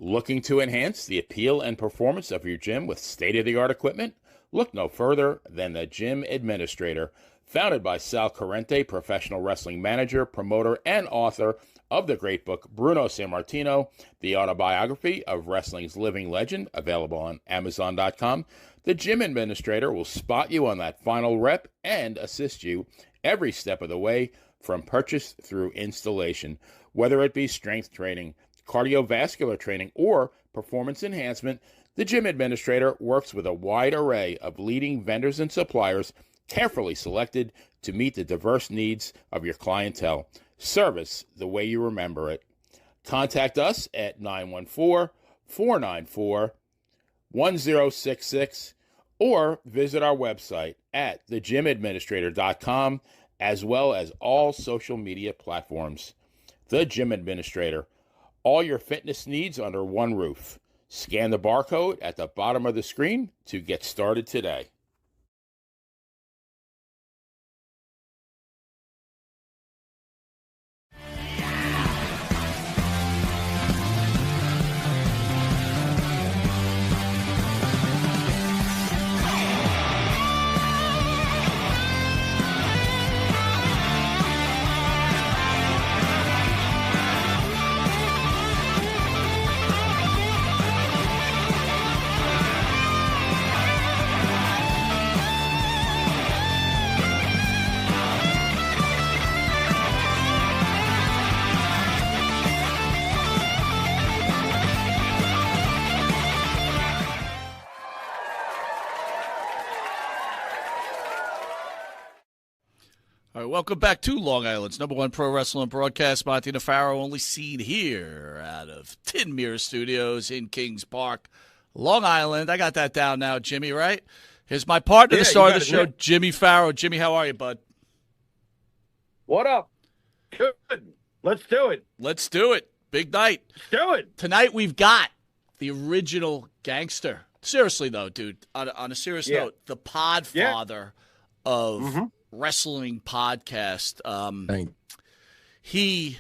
Looking to enhance the appeal and performance of your gym with state-of-the-art equipment? Look no further than the Gym Administrator. Founded by Sal Corrente, professional wrestling manager, promoter, and author of the great book Bruno Sammartino, the autobiography of wrestling's living legend, available on Amazon.com, the Gym Administrator will spot you on that final rep and assist you every step of the way from purchase through installation. Whether it be strength training, cardiovascular training, or performance enhancement, the Gym Administrator works with a wide array of leading vendors and suppliers carefully selected to meet the diverse needs of your clientele. Service the way you remember it. Contact us at 914-494-1066 or visit our website at thegymadministrator.com, as well as all social media platforms. The Gym Administrator. All your fitness needs under one roof. Scan the barcode at the bottom of the screen to get started today. All right, welcome back to Long Island's number one pro wrestling broadcast. Monte The Pharaoh, only seen here out of Tin Mirror Studios in Kings Park, Long Island. I got that down now, Jimmy, right? Here's my partner, the star of the show, Jimmy Pharaoh. Jimmy, how are you, bud? What up? Good. Let's do it. Let's do it. Big night. Let's do it. Tonight we've got the original gangster. Seriously, though, dude, on a serious note, the podfather of wrestling podcast. He,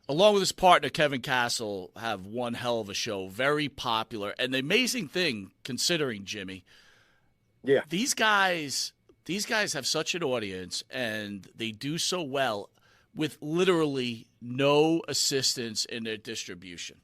along with his partner Kevin Castle, have one hell of a show, very popular. And the amazing thing, considering, Jimmy, these guys have such an audience, and they do so well with literally no assistance in their distribution.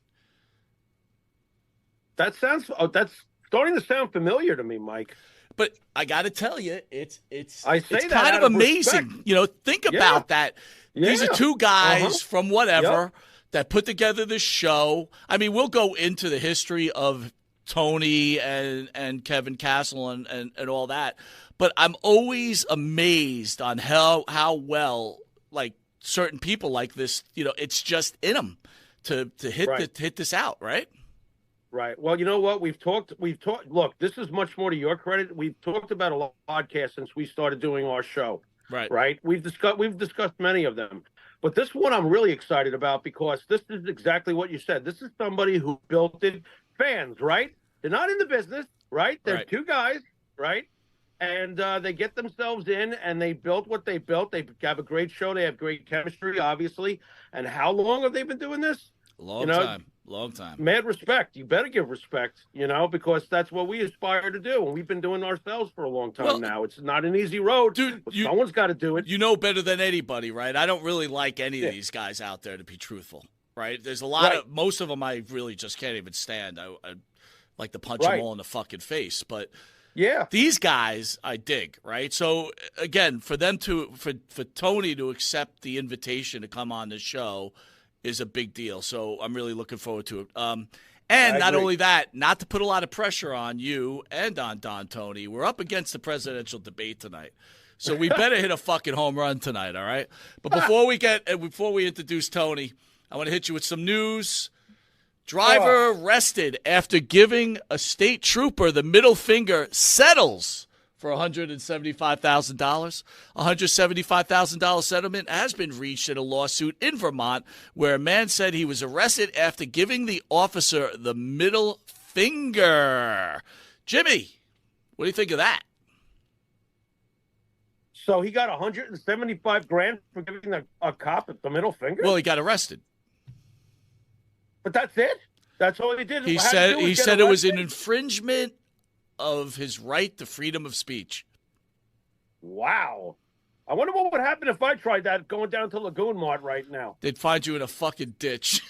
That's starting to sound familiar to me, Mike. But I got to tell you, it's kind of amazing. Respect. You know, think about that. Yeah. These are two guys from whatever that put together this show. I mean, we'll go into the history of Tony and Kevin Castle and all that. But I'm always amazed on how well, like, certain people like this, you know, it's just in them to hit this out, right? Right. Well, you know what? We've talked. Look, this is much more to your credit. We've talked about a lot of podcasts since we started doing our show. Right. We've discussed many of them, but this one I'm really excited about because this is exactly what you said. This is somebody who built it. Fans, right? They're not in the business, right? They're two guys, right? And they get themselves in, and they built what they built. They have a great show. They have great chemistry, obviously. And how long have they been doing this? Long time. Mad respect. You better give respect, you know, because that's what we aspire to do. And we've been doing ourselves for a long time now. It's not an easy road. Dude, someone's got to do it. You know better than anybody, right? I don't really like any of these guys out there, to be truthful, right? There's a lot of – most of them I really just can't even stand. I like to punch them all in the fucking face. But these guys I dig, right? So, again, for them for Tony to accept the invitation to come on the show – is a big deal. So I'm really looking forward to it. And not only that, not to put a lot of pressure on you and on Don Tony, we're up against the presidential debate tonight. So we better hit a fucking home run tonight, all right? But before we introduce Tony, I want to hit you with some news. Driver arrested after giving a state trooper the middle finger settles for $175,000. A $175,000 settlement has been reached in a lawsuit in Vermont where a man said he was arrested after giving the officer the middle finger. Jimmy, what do you think of that? So he got $175,000 for giving a cop the middle finger? Well, he got arrested. But that's it. That's all he did. He said it was an infringement of his right to freedom of speech. Wow. I wonder what would happen if I tried that going down to Lagoon Mart right now. They'd find you in a fucking ditch.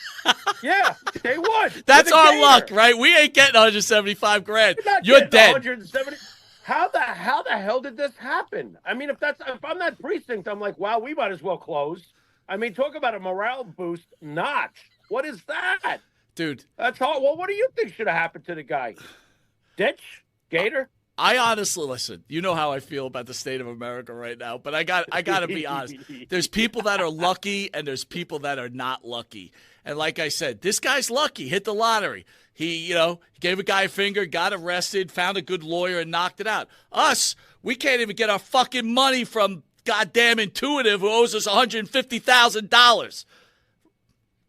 Yeah, they would. That's our luck, right? We ain't getting $175,000. You're dead. 170. How the hell did this happen? I mean, if I'm that precinct, I'm like, wow, we might as well close. I mean, talk about a morale boost notch. What is that? Dude. That's all. Well, what do you think should have happened to the guy? Ditch? Gator? I honestly, listen, you know how I feel about the state of America right now, but I got to be honest. There's people that are lucky and there's people that are not lucky. And like I said, this guy's lucky, hit the lottery. He, gave a guy a finger, got arrested, found a good lawyer, and knocked it out. Us, we can't even get our fucking money from goddamn Intuitive, who owes us $150,000.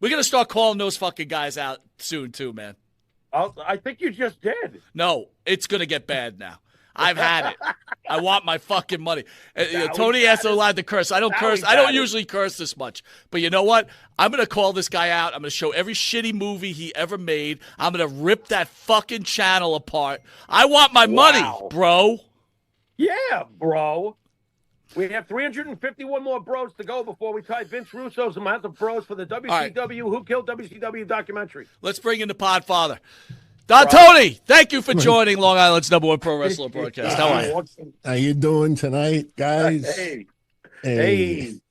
We're going to start calling those fucking guys out soon, too, man. I think you just did. No, it's going to get bad now. I've had it. I want my fucking money. Tony has allowed to curse. I don't curse. I don't usually curse this much. But you know what? I'm going to call this guy out. I'm going to show every shitty movie he ever made. I'm going to rip that fucking channel apart. I want my money, bro. Yeah, bro. We have 351 more bros to go before we tie Vince Russo's amount of bros for the WCW Who Killed WCW documentary. Let's bring in the Podfather. Don Tony, thank you for joining Long Island's #1 pro wrestler broadcast. How are you? How you doing tonight, guys? Hey, how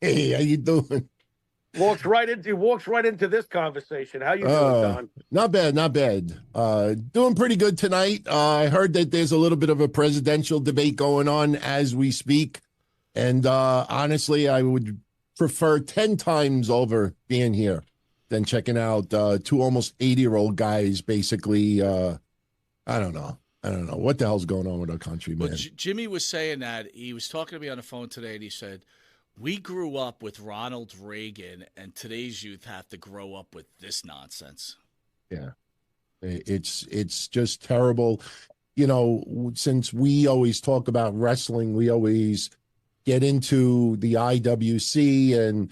you doing? Walks right into this conversation. How you doing, Don? Not bad. Doing pretty good tonight. I heard that there's a little bit of a presidential debate going on as we speak. And honestly, I would prefer 10 times over being here than checking out two almost 80-year-old guys basically. I don't know. What the hell's going on with our country, man? Well, Jimmy was saying that. He was talking to me on the phone today, and he said, we grew up with Ronald Reagan, and today's youth have to grow up with this nonsense. Yeah. It's just terrible. Since we always talk about wrestling, we always get into the IWC and,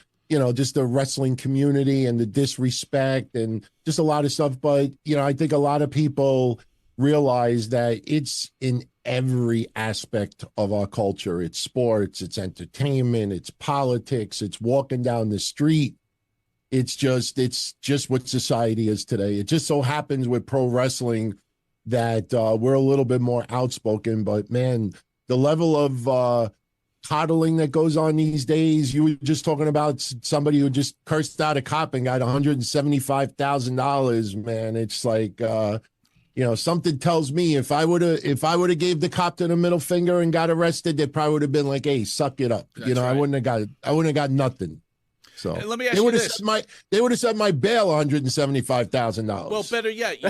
just the wrestling community and the disrespect and just a lot of stuff. But, I think a lot of people realize that it's in every aspect of our culture. It's sports, it's entertainment, it's politics, it's walking down the street. It's just what society is today. It just so happens with pro wrestling that we're a little bit more outspoken, but man, the level of coddling that goes on these days. You were just talking about somebody who just cursed out a cop and got $175,000, man. It's like, something tells me if I would have gave the cop the middle finger and got arrested, they probably would have been like, hey, suck it up. That's right. I wouldn't have got nothing. So let me ask you this. They would have set my bail $175,000. Well, better yet,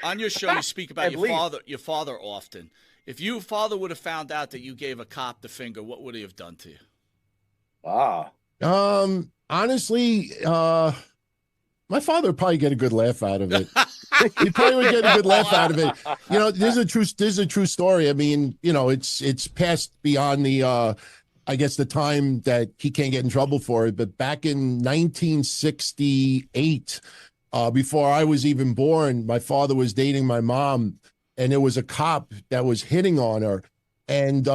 on your show, you speak about your father often. If your father would have found out that you gave a cop the finger, what would he have done to you? Honestly, my father would probably get a good laugh out of it. He probably would get a good laugh out of it. There's a true story. I mean, it's passed beyond the, I guess the time that he can't get in trouble for it. But back in 1968, before I was even born, my father was dating my mom. And there was a cop that was hitting on her. And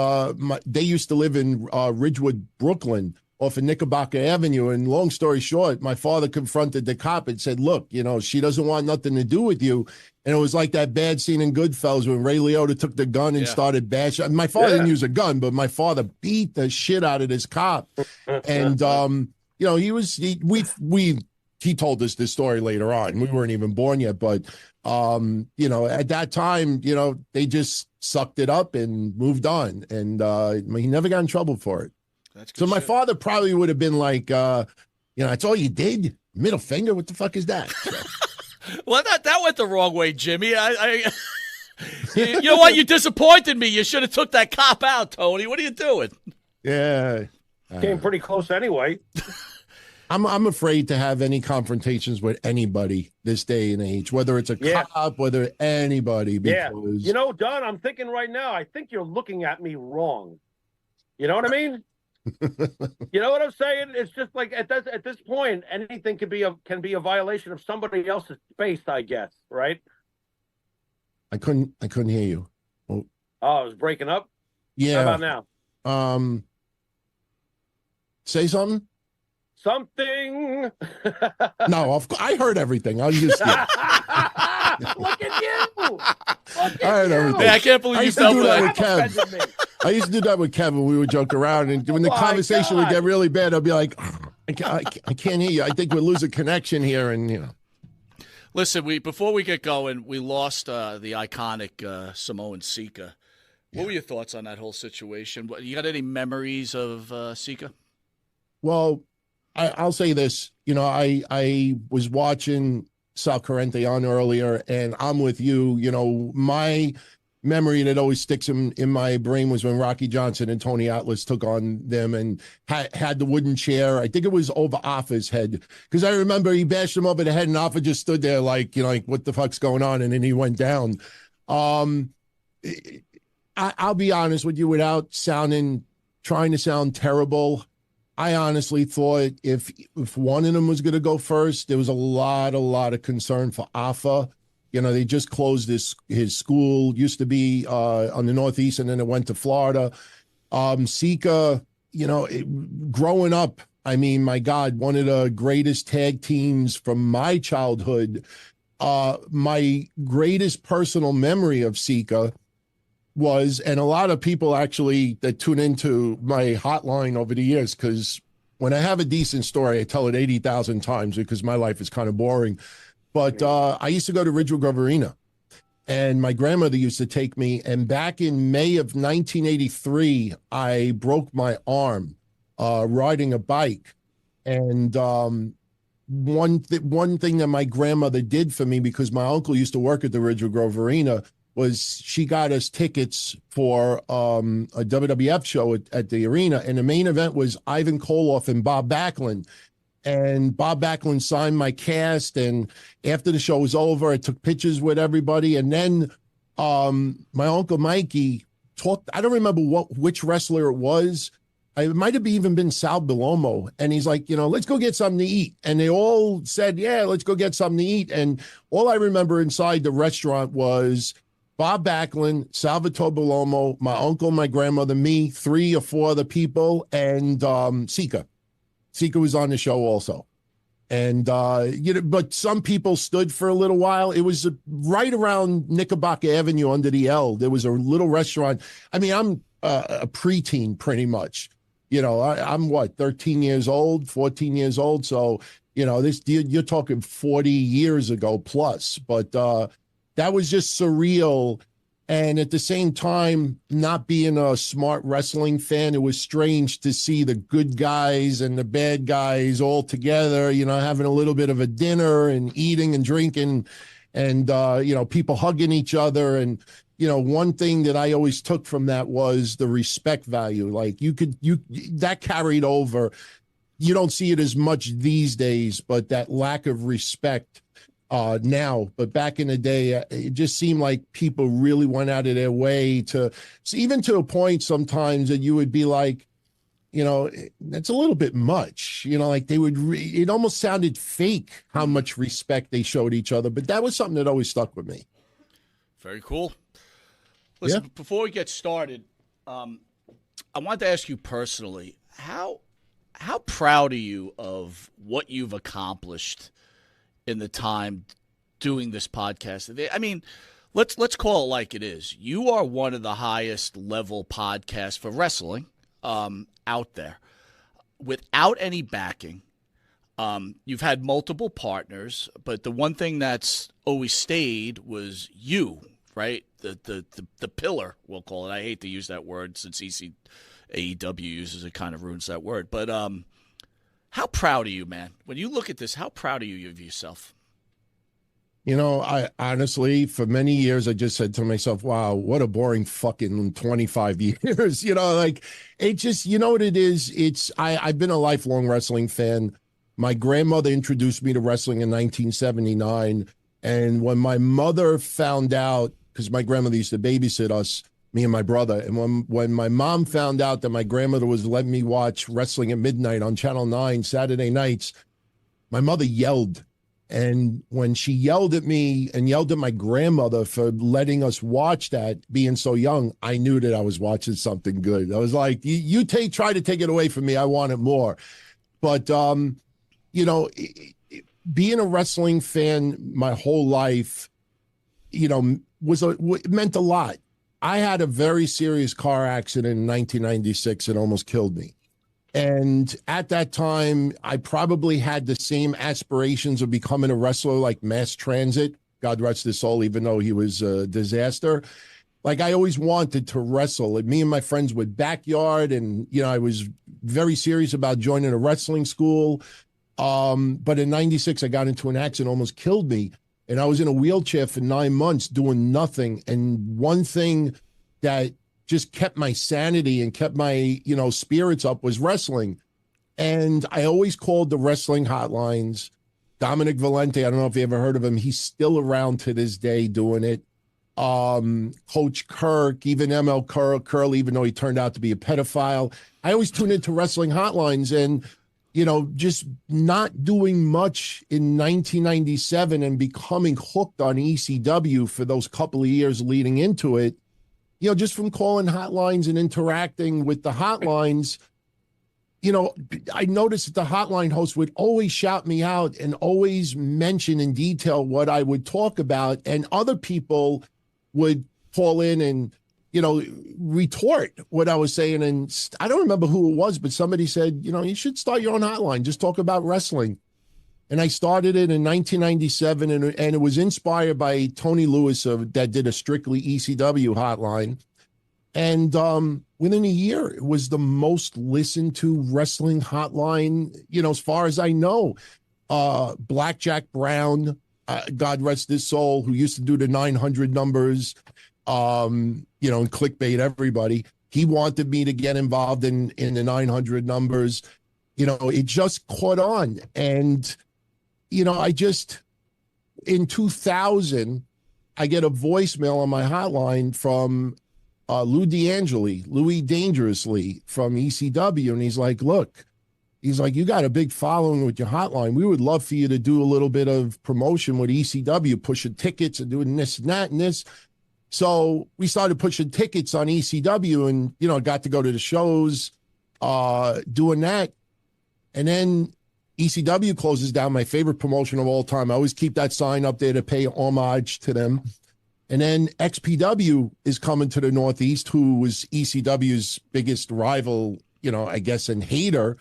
they used to live in Ridgewood, Brooklyn, off of Knickerbocker Avenue. And long story short, my father confronted the cop and said, look, she doesn't want nothing to do with you. And it was like that bad scene in Goodfellas when Ray Liotta took the gun and started bashing. My father didn't use a gun, but my father beat the shit out of this cop. And, he told us this story later on. We weren't even born yet, but at that time, they just sucked it up and moved on. And he never got in trouble for it. So my father probably would have been like, that's all you did? Middle finger? What the fuck is that? So. Well, that went the wrong way, Jimmy. You know what? You disappointed me. You should have took that cop out, Tony. What are you doing? Yeah. Came pretty close anyway. I'm afraid to have any confrontations with anybody this day and age, whether it's a cop, whether anybody. Because... Don, I'm thinking right now, I think you're looking at me wrong. You know what I mean? You know what I'm saying? It's just like at this point, anything can be a violation of somebody else's space, I guess, right? I couldn't hear you. Oh, I was breaking up. Yeah. How about now? Say something. Something. No, I heard everything. I was just. Yeah. Look at you. I heard everything. Hey, I can't believe you fell for that with Kev. I used to do that with Kevin. We would joke around, and when the conversation would get really bad, I'd be like, I can't hear you. I think we're losing connection here, and you know. Listen, before we get going, we lost the iconic Samoan Sika. What were your thoughts on that whole situation? You got any memories of Sika? Well, I'll say this. You know, I was watching Sal Corrente on earlier, and I'm with you. You know, my memory that always sticks in my brain was when Rocky Johnson and Tony Atlas took on them and had the wooden chair. I think it was over Offa's head, because I remember he bashed him over the head, and Offa just stood there like, you know, like, what the fuck's going on? And then he went down. I'll be honest with you, without trying to sound terrible, I honestly thought if one of them was going to go first, there was a lot of concern for Offa. You know, they just closed his school, used to be on the Northeast, and then it went to Florida. Sika, you know, growing up, I mean, my God, one of the greatest tag teams from my childhood. My greatest personal memory of Sika was, and a lot of people actually that tune into my hotline over the years, because when I have a decent story, I tell it 80,000 times because my life is kind of boring. But I used to go to Ridgewood Grove Arena, and my grandmother used to take me. And back in May of 1983, I broke my arm riding a bike. And one thing that my grandmother did for me, because my uncle used to work at the Ridgewood Grove Arena, was she got us tickets for a WWF show at the arena. And the main event was Ivan Koloff and Bob Backlund. And Bob Backlund signed my cast. And after the show was over, I took pictures with everybody. And then my Uncle Mikey talked, I don't remember which wrestler it was. It might have even been Sal Belomo. And he's like, you know, let's go get something to eat. And they all said, yeah, let's go get something to eat. And all I remember inside the restaurant was Bob Backlund, Salvatore Belomo, my uncle, my grandmother, me, 3 or 4 other people, and Sika. Sika was on the show also. And, you know, but some people stood for a little while. It was right around Knickerbocker Avenue under the L. There was a little restaurant. I mean, I'm a preteen pretty much. You know, I'm 13 years old, 14 years old. So, you know, you're talking 40 years ago plus. But that was just surreal. And at the same time, not being a smart wrestling fan, it was strange to see the good guys and the bad guys all together, you know, having a little bit of a dinner and eating and drinking and, you know, people hugging each other. And, you know, one thing that I always took from that was the respect value. Like that carried over. You don't see it as much these days, but that lack of respect now, but back in the day, it just seemed like people really went out of their way to, even to a point sometimes that you would be like, you know, that's a little bit much, you know, like they would, it almost sounded fake how much respect they showed each other. But that was something that always stuck with me. Very cool. Listen, before we get started, I wanted to ask you personally, how proud are you of what you've accomplished in the time doing this podcast? I mean, let's call it like it is. You are one of the highest level podcasts for wrestling out there, without any backing. You've had multiple partners, but the one thing that's always stayed was you, right? The pillar, we'll call it. I hate to use that word since AEW uses it, kind of ruins that word. But how proud are you, man? When you look at this, how proud are you of yourself? You know, I honestly, for many years, I just said to myself, wow, what a boring fucking 25 years. You know, like, it just, you know what it is? I've been a lifelong wrestling fan. My grandmother introduced me to wrestling in 1979. And when my mother found out, because my grandmother used to babysit us, me and my brother. And when my mom found out that my grandmother was letting me watch wrestling at midnight on Channel 9 Saturday nights, my mother yelled. And when she yelled at me and yelled at my grandmother for letting us watch that, being so young, I knew that I was watching something good. I was like, you try to take it away from me. I want it more. But, you know, being a wrestling fan my whole life, you know, meant a lot. I had a very serious car accident in 1996 that almost killed me. And at that time, I probably had the same aspirations of becoming a wrestler like Mass Transit, God rest his soul, even though he was a disaster. Like, I always wanted to wrestle. And me and my friends would backyard, and, you know, I was very serious about joining a wrestling school. But in 96, I got into an accident, almost killed me. And I was in a wheelchair for 9 months doing nothing. And one thing that just kept my sanity and kept my, you know, spirits up was wrestling. And I always called the wrestling hotlines. Dominic Valente, I don't know if you ever heard of him. He's still around to this day doing it. Coach Kirk, even ML Curl, even though he turned out to be a pedophile. I always tune into wrestling hotlines, and, you know, just not doing much in 1997 and becoming hooked on ECW for those couple of years leading into it. You know, just from calling hotlines and interacting with the hotlines, you know, I noticed that the hotline host would always shout me out and always mention in detail what I would talk about. And other people would call in and, you know, retort what I was saying. And I don't remember who it was, but somebody said, you know, you should start your own hotline. Just talk about wrestling. And I started it in 1997, and it was inspired by Tony Lewis that did a strictly ECW hotline. And within a year, it was the most listened to wrestling hotline, you know, as far as I know. Blackjack Brown, God rest his soul, who used to do the 900 numbers, you know, and clickbait everybody. He wanted me to get involved in the 900 numbers. You know, it just caught on. And, you know, in 2000, I get a voicemail on my hotline from Louis Dangerously from ECW. And he's like, look, you got a big following with your hotline. We would love for you to do a little bit of promotion with ECW, pushing tickets and doing this and that and this. So we started pushing tickets on ECW, and, you know, got to go to the shows, doing that. And then ECW closes down, my favorite promotion of all time. I always keep that sign up there to pay homage to them. And then XPW is coming to the Northeast, who was ECW's biggest rival, you know, I guess, and hater.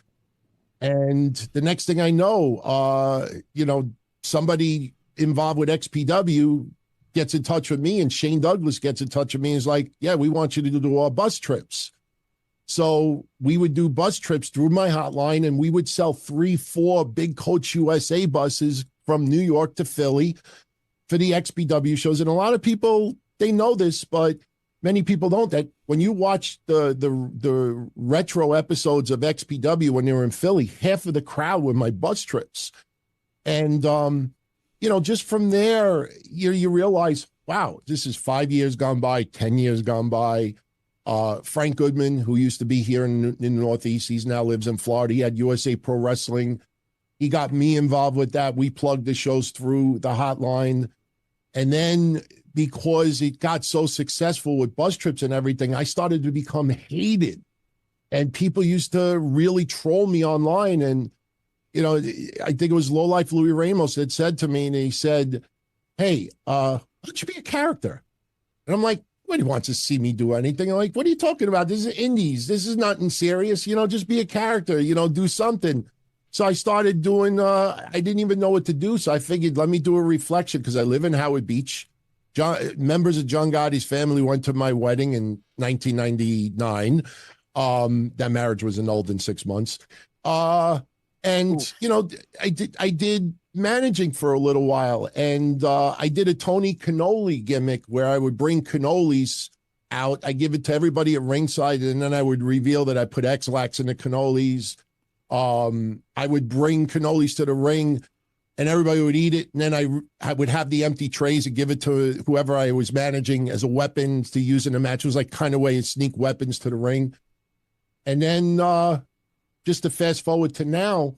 And the next thing I know, you know, somebody involved with XPW gets in touch with me, and Shane Douglas gets in touch with me and is like, yeah, we want you to do our bus trips. So we would do bus trips through my hotline, and we would sell 3-4 Big Coach USA buses from New York to Philly for the XPW shows. And a lot of people, they know this, but many people don't, that when you watch the retro episodes of XPW when they were in Philly, half of the crowd were my bus trips. And, you know, just from there, you realize, wow, this is 5 years gone by, 10 years gone by. Frank Goodman, who used to be here in the Northeast, he now lives in Florida. He had USA Pro Wrestling. He got me involved with that. We plugged the shows through the hotline. And then because it got so successful with bus trips and everything, I started to become hated. And people used to really troll me online. And, you know, I think it was Low Life Louis Ramos that said to me, and he said, hey, why don't you be a character? And I'm like, nobody wants to see me do anything. I'm like, what are you talking about? This is indies. This is nothing serious. You know, just be a character, you know, do something. So I started doing, I didn't even know what to do. So I figured, let me do a reflection, because I live in Howard Beach. Members of John Gotti's family went to my wedding in 1999. That marriage was annulled in 6 months. And, you know, I did managing for a little while. And I did a Tony Cannoli gimmick where I would bring cannolis out. I give it to everybody at ringside, and then I would reveal that I put X-Lax in the cannolis. I would bring cannolis to the ring, and everybody would eat it. And then I would have the empty trays and give it to whoever I was managing as a weapon to use in a match. It was like kind of way to sneak weapons to the ring. And then just to fast forward to now,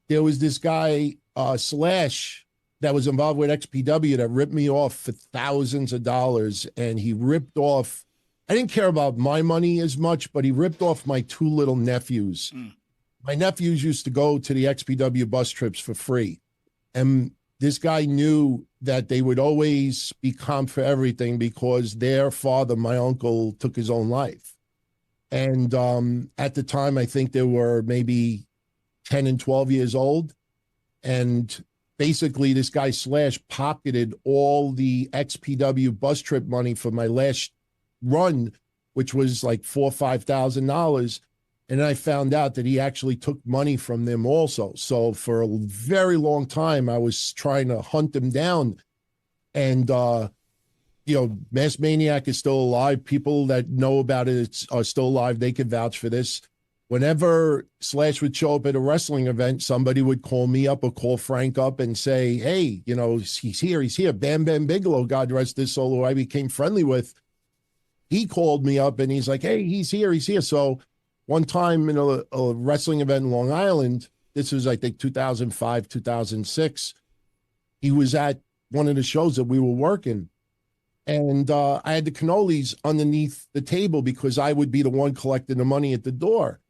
there was this guy, Slash, that was involved with XPW that ripped me off for thousands of dollars. And he ripped off, I didn't care about my money as much, but he ripped off my two little nephews. My nephews used to go to the XPW bus trips for free. And this guy knew that they would always be comped for everything because their father, my uncle, took his own life. And at the time, I think they were maybe 10 and 12 years old. And basically, this guy Slash pocketed all the XPW bus trip money for my last run, which was like $4,000 or $5,000. And then I found out that he actually took money from them also. So for a very long time, I was trying to hunt him down. And, Mass Maniac is still alive. People that know about it are still alive. They could vouch for this. Whenever Slash would show up at a wrestling event, somebody would call me up or call Frank up and say, hey, he's here. Bam Bam Bigelow, God rest his soul, who I became friendly with. He called me up and he's like, hey, he's here. So one time in a wrestling event in Long Island, this was, I think, 2005, 2006, he was at one of the shows that we were working. And I had the cannolis underneath the table because I would be the one collecting the money at the door.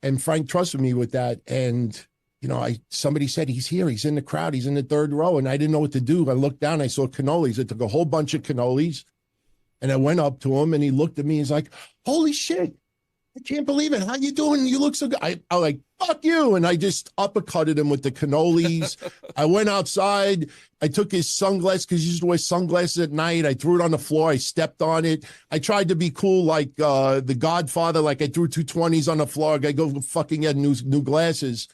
And Frank trusted me with that. And, somebody said, he's here. He's in the crowd. He's in the third row. And I didn't know what to do. I looked down. I saw cannolis. I took a whole bunch of cannolis. And I went up to him and he looked at me. He's like, holy shit. I can't believe it. How you doing? You look so good. I was like, fuck you. And I just uppercutted him with the cannolis. I went outside. I took his sunglasses because he used to wear sunglasses at night. I threw it on the floor. I stepped on it. I tried to be cool like the Godfather. Like I threw 220s on the floor. I go fucking get new glasses.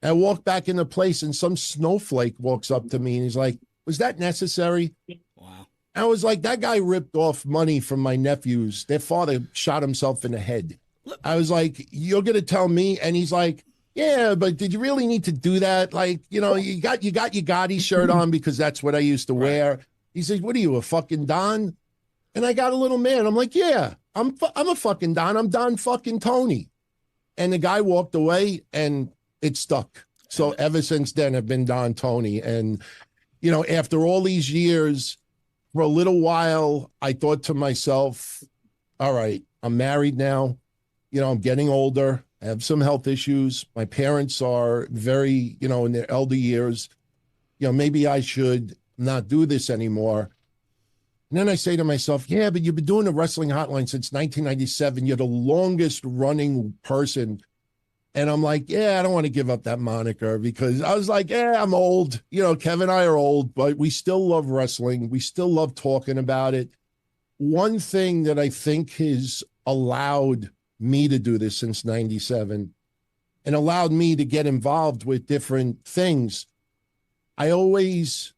And I walked back into place and some snowflake walks up to me and he's like, was that necessary? Wow. I was like, that guy ripped off money from my nephews. Their father shot himself in the head. I was like, you're going to tell me? And he's like, yeah, but did you really need to do that? Like, you got your Gotti shirt on because that's what I used to wear. He says, what are you, a fucking Don? And I got a little mad. I'm like, yeah, I'm a fucking Don. I'm Don fucking Tony. And the guy walked away and it stuck. So ever since then, I've been Don Tony. And, after all these years, for a little while, I thought to myself, all right, I'm married now. I'm getting older. I have some health issues. My parents are very, in their elder years. Maybe I should not do this anymore. And then I say to myself, yeah, but you've been doing the wrestling hotline since 1997. You're the longest running person. And I'm like, yeah, I don't want to give up that moniker because I was like, yeah, I'm old. Kevin and I are old, but we still love wrestling. We still love talking about it. One thing that I think has allowed me to do this since 97 and allowed me to get involved with different things. I always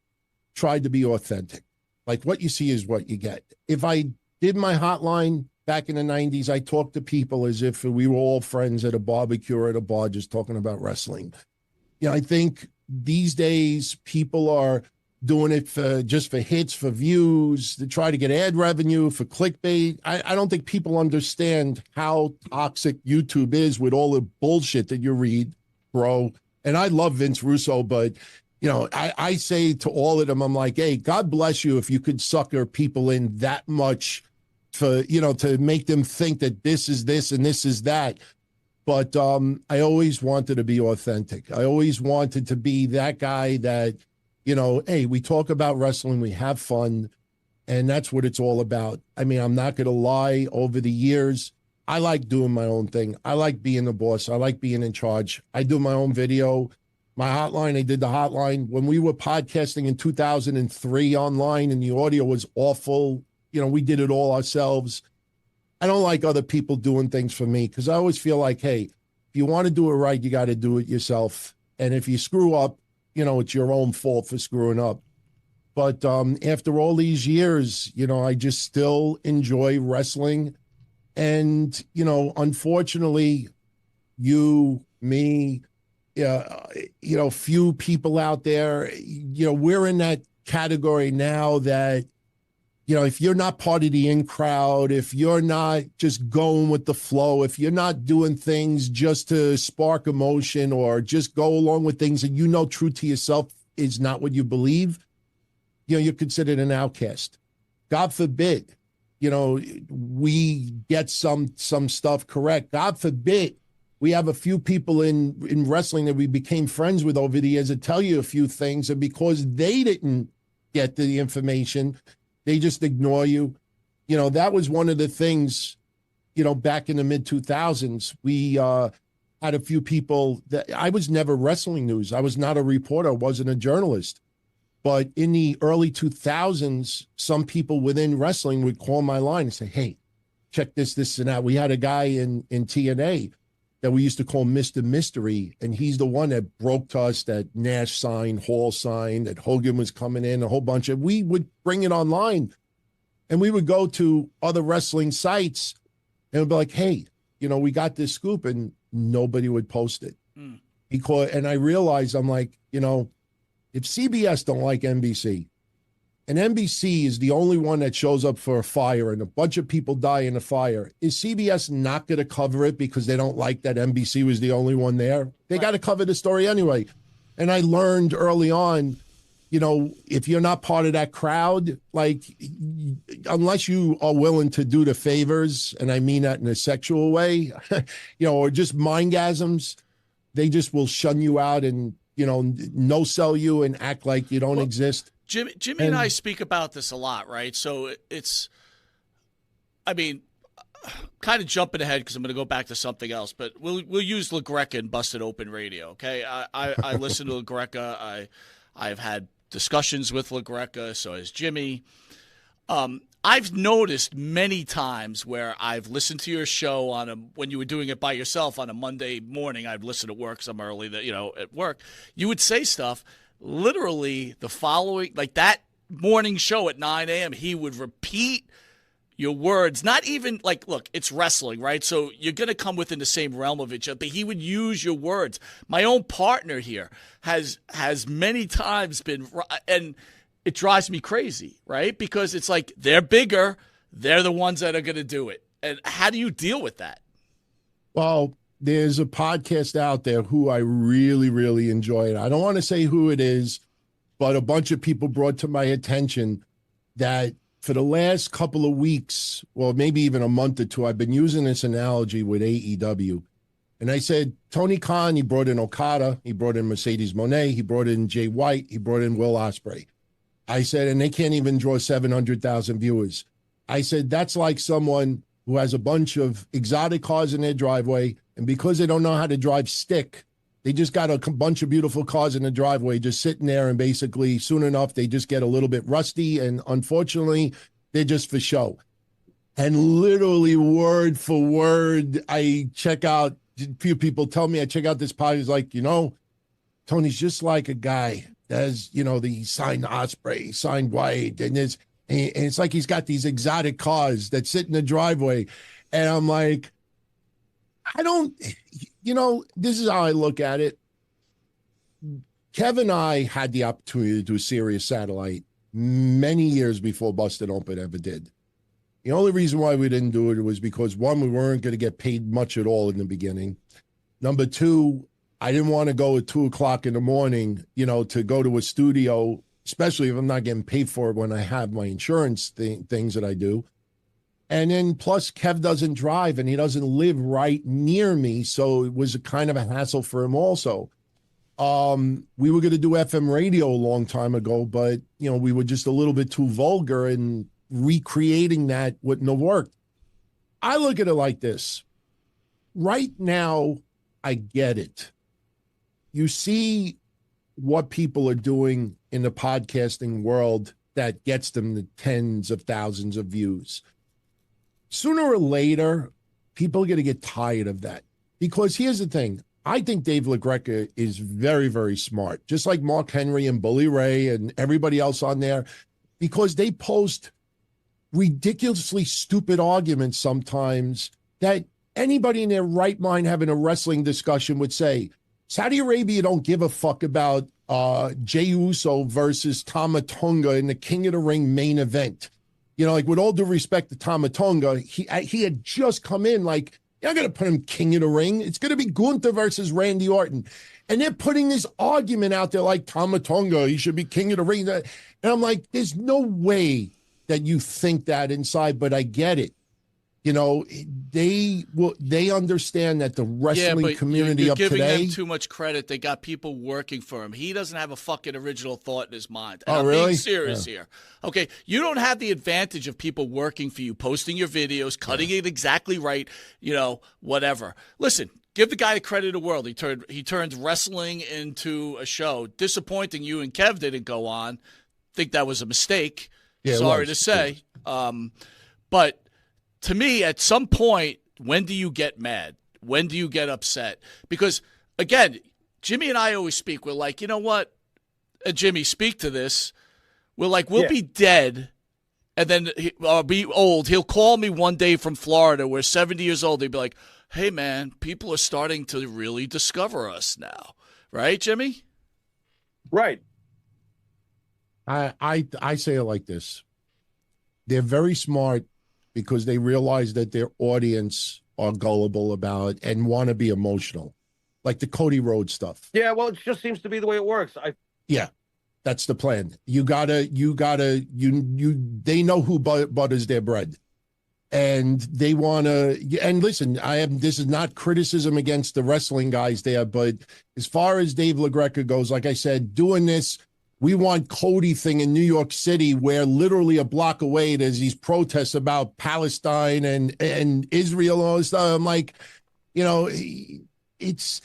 tried to be authentic. Like what you see is what you get. If I did my hotline back in the 90s, I talked to people as if we were all friends at a barbecue or at a bar just talking about wrestling. I think these days people are doing it for hits, for views, to try to get ad revenue, for clickbait. I don't think people understand how toxic YouTube is with all the bullshit that you read, bro. And I love Vince Russo, but, I say to all of them, I'm like, hey, God bless you if you could sucker people in that much for, to make them think that this is this and this is that. But I always wanted to be authentic. I always wanted to be that guy that, hey, we talk about wrestling, we have fun, and that's what it's all about. I mean, I'm not going to lie, over the years, I like doing my own thing. I like being the boss. I like being in charge. I do my own video. My hotline, I did the hotline. When we were podcasting in 2003 online and the audio was awful, we did it all ourselves. I don't like other people doing things for me because I always feel like, hey, if you want to do it right, you got to do it yourself. And if you screw up, it's your own fault for screwing up. But after all these years, I just still enjoy wrestling. And, unfortunately, you, me, few people out there. We're in that category now that, if you're not part of the in crowd, if you're not just going with the flow, if you're not doing things just to spark emotion or just go along with things and true to yourself is not what you believe, you're considered an outcast. God forbid, we get some stuff correct. God forbid we have a few people in wrestling that we became friends with over the years that tell you a few things, and because they didn't get the information, they just ignore you. That was one of the things, back in the mid 2000s, we had a few people that I was never wrestling news. I was not a reporter. I wasn't a journalist. But in the early 2000s, some people within wrestling would call my line and say, hey, check this, and that. We had a guy in TNA that we used to call Mr. Mystery, and he's the one that broke to us that Nash signed, Hall signed, that Hogan was coming in, a whole bunch of, we would bring it online, and we would go to other wrestling sites and it'd be like, hey, we got this scoop, and nobody would post it. And I realized, I'm like, if CBS don't like NBC, and NBC is the only one that shows up for a fire and a bunch of people die in a fire, is CBS not going to cover it because they don't like that NBC was the only one there? They got to cover the story anyway. And I learned early on, if you're not part of that crowd, like, unless you are willing to do the favors, and I mean that in a sexual way, or just mindgasms, they just will shun you out and, no sell you and act like you don't exist. Jimmy and I speak about this a lot, right? So it's, kind of jumping ahead because I'm going to go back to something else, but we'll use LaGreca and Busted Open Radio, okay? I listen to LaGreca. I've had discussions with LaGreca, so has Jimmy. I've noticed many times where I've listened to your show when you were doing it by yourself on a Monday morning. I'd listen to work some early, at work. You would say stuff. Literally the following, like that morning show at 9 a.m., he would repeat your words. Not even like, look, it's wrestling, right? So you're going to come within the same realm of each other, but he would use your words. My own partner here has many times been, and it drives me crazy, right? Because it's like, they're bigger. They're the ones that are going to do it. And how do you deal with that? Well, there's a podcast out there who I really, really enjoy. I don't want to say who it is, but a bunch of people brought to my attention that for the last couple of weeks, well, maybe even a month or two, I've been using this analogy with AEW. And I said, Tony Khan, he brought in Okada, he brought in Mercedes Moné, he brought in Jay White, he brought in Will Ospreay. I said, and they can't even draw 700,000 viewers. I said, that's like someone who has a bunch of exotic cars in their driveway, and because they don't know how to drive stick, they just got a bunch of beautiful cars in the driveway just sitting there, and basically soon enough they just get a little bit rusty, and unfortunately they're just for show. And literally word for word, I check out, a few people tell me I check out this podcast, like, Tony's just like a guy as he signed Ospreay, signed White, and it's like he's got these exotic cars that sit in the driveway. And I'm like, I don't, this is how I look at it. Kev and I had the opportunity to do Sirius Satellite many years before Busted Open ever did. The only reason why we didn't do it was because, one, we weren't going to get paid much at all in the beginning. Number two, I didn't want to go at 2:00 in the morning, to go to a studio, especially if I'm not getting paid for it when I have my insurance things that I do. And then plus Kev doesn't drive and he doesn't live right near me. So it was a kind of a hassle for him also. We were going to do FM radio a long time ago, but, we were just a little bit too vulgar, and recreating that wouldn't have worked. I look at it like this. Right now, I get it. You see what people are doing in the podcasting world that gets them the tens of thousands of views. Sooner or later, people are going to get tired of that. Because here's the thing. I think Dave LaGreca is very, very smart, just like Mark Henry and Bully Ray and everybody else on there, because they post ridiculously stupid arguments sometimes that anybody in their right mind having a wrestling discussion would say, Saudi Arabia don't give a fuck about Jey Uso versus Tama Tonga in the King of the Ring main event. You know, like with all due respect to Tama Tonga, he had just come in like, you're not going to put him King of the Ring. It's going to be Gunther versus Randy Orton. And they're putting this argument out there like Tama Tonga, he should be King of the Ring. And I'm like, there's no way that you think that inside, but I get it. You know, they understand that the wrestling community you're of today. You're giving them too much credit. They got people working for him. He doesn't have a fucking original thought in his mind. And I'm really? being serious here. Okay, you don't have the advantage of people working for you, posting your videos, cutting it exactly right, you know, whatever. Listen, give the guy the credit of the world. He turned wrestling into a show. Disappointing you and Kev didn't go on. Think that was a mistake. Yeah, sorry to say. But to me, at some point, when do you get mad? When do you get upset? Because, again, Jimmy and I always speak. We're like, you know what? Jimmy, speak to this. We're like, we'll be dead, and then be old. He'll call me one day from Florida. We're 70 years old. He'd be like, hey, man, people are starting to really discover us now. Right, Jimmy? Right. I say it like this. They're very smart because they realize that their audience are gullible about it and want to be emotional, like the Cody Rhodes stuff. Yeah, well, it just seems to be the way it works. Yeah, that's the plan. They know who butters their bread. And they want to, and listen, this is not criticism against the wrestling guys there, but as far as Dave LaGreca goes, like I said, doing this, we want Cody thing in New York City where literally a block away there's these protests about Palestine and Israel and all this stuff. I'm like, you know, it's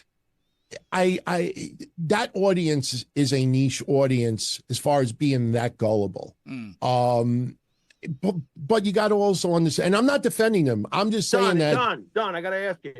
that audience is a niche audience as far as being that gullible. But you got to also understand, and I'm not defending them. I'm just saying Don, I got to ask you,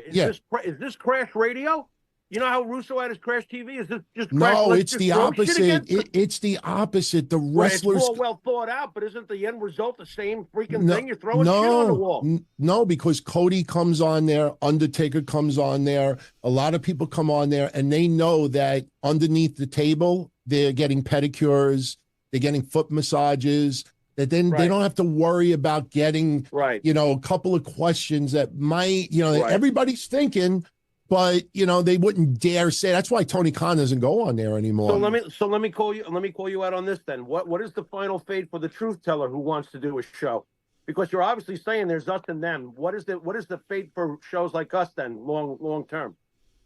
is this Crash Radio? You know how Russo had his Crash TV? Is this just Crash? No, it's the opposite. It's the opposite. The wrestlers. It's all well thought out, but isn't the end result the same freaking thing? You're throwing shit on the wall. No, because Cody comes on there, Undertaker comes on there, a lot of people come on there, and they know that underneath the table, they're getting pedicures, they're getting foot massages, that then they don't have to worry about getting, you know, a couple of questions that might, you know, everybody's thinking, but you know they wouldn't dare say. That's why Tony Khan doesn't go on there anymore. So let me call you out on this then. What is the final fate for the truth teller who wants to do a show? Because you're obviously saying there's us and them. What is the fate for shows like us then, long term?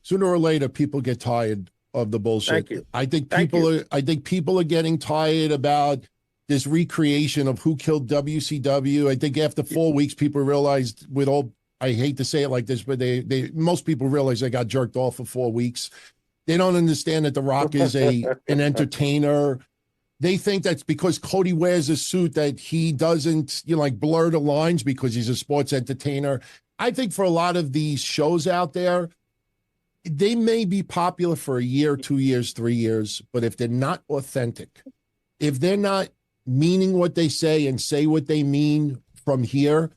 Sooner or later, people get tired of the bullshit. Thank you. I think people are getting tired about this recreation of who killed WCW. I think after 4 weeks, people realized I hate to say it like this, but most people realize they got jerked off for 4 weeks. They don't understand that The Rock is an entertainer. They think that's because Cody wears a suit that he doesn't, you know, like blur the lines because he's a sports entertainer. I think for a lot of these shows out there, they may be popular for a year, 2 years, 3 years, but if they're not authentic, if they're not meaning what they say and say what they mean from here,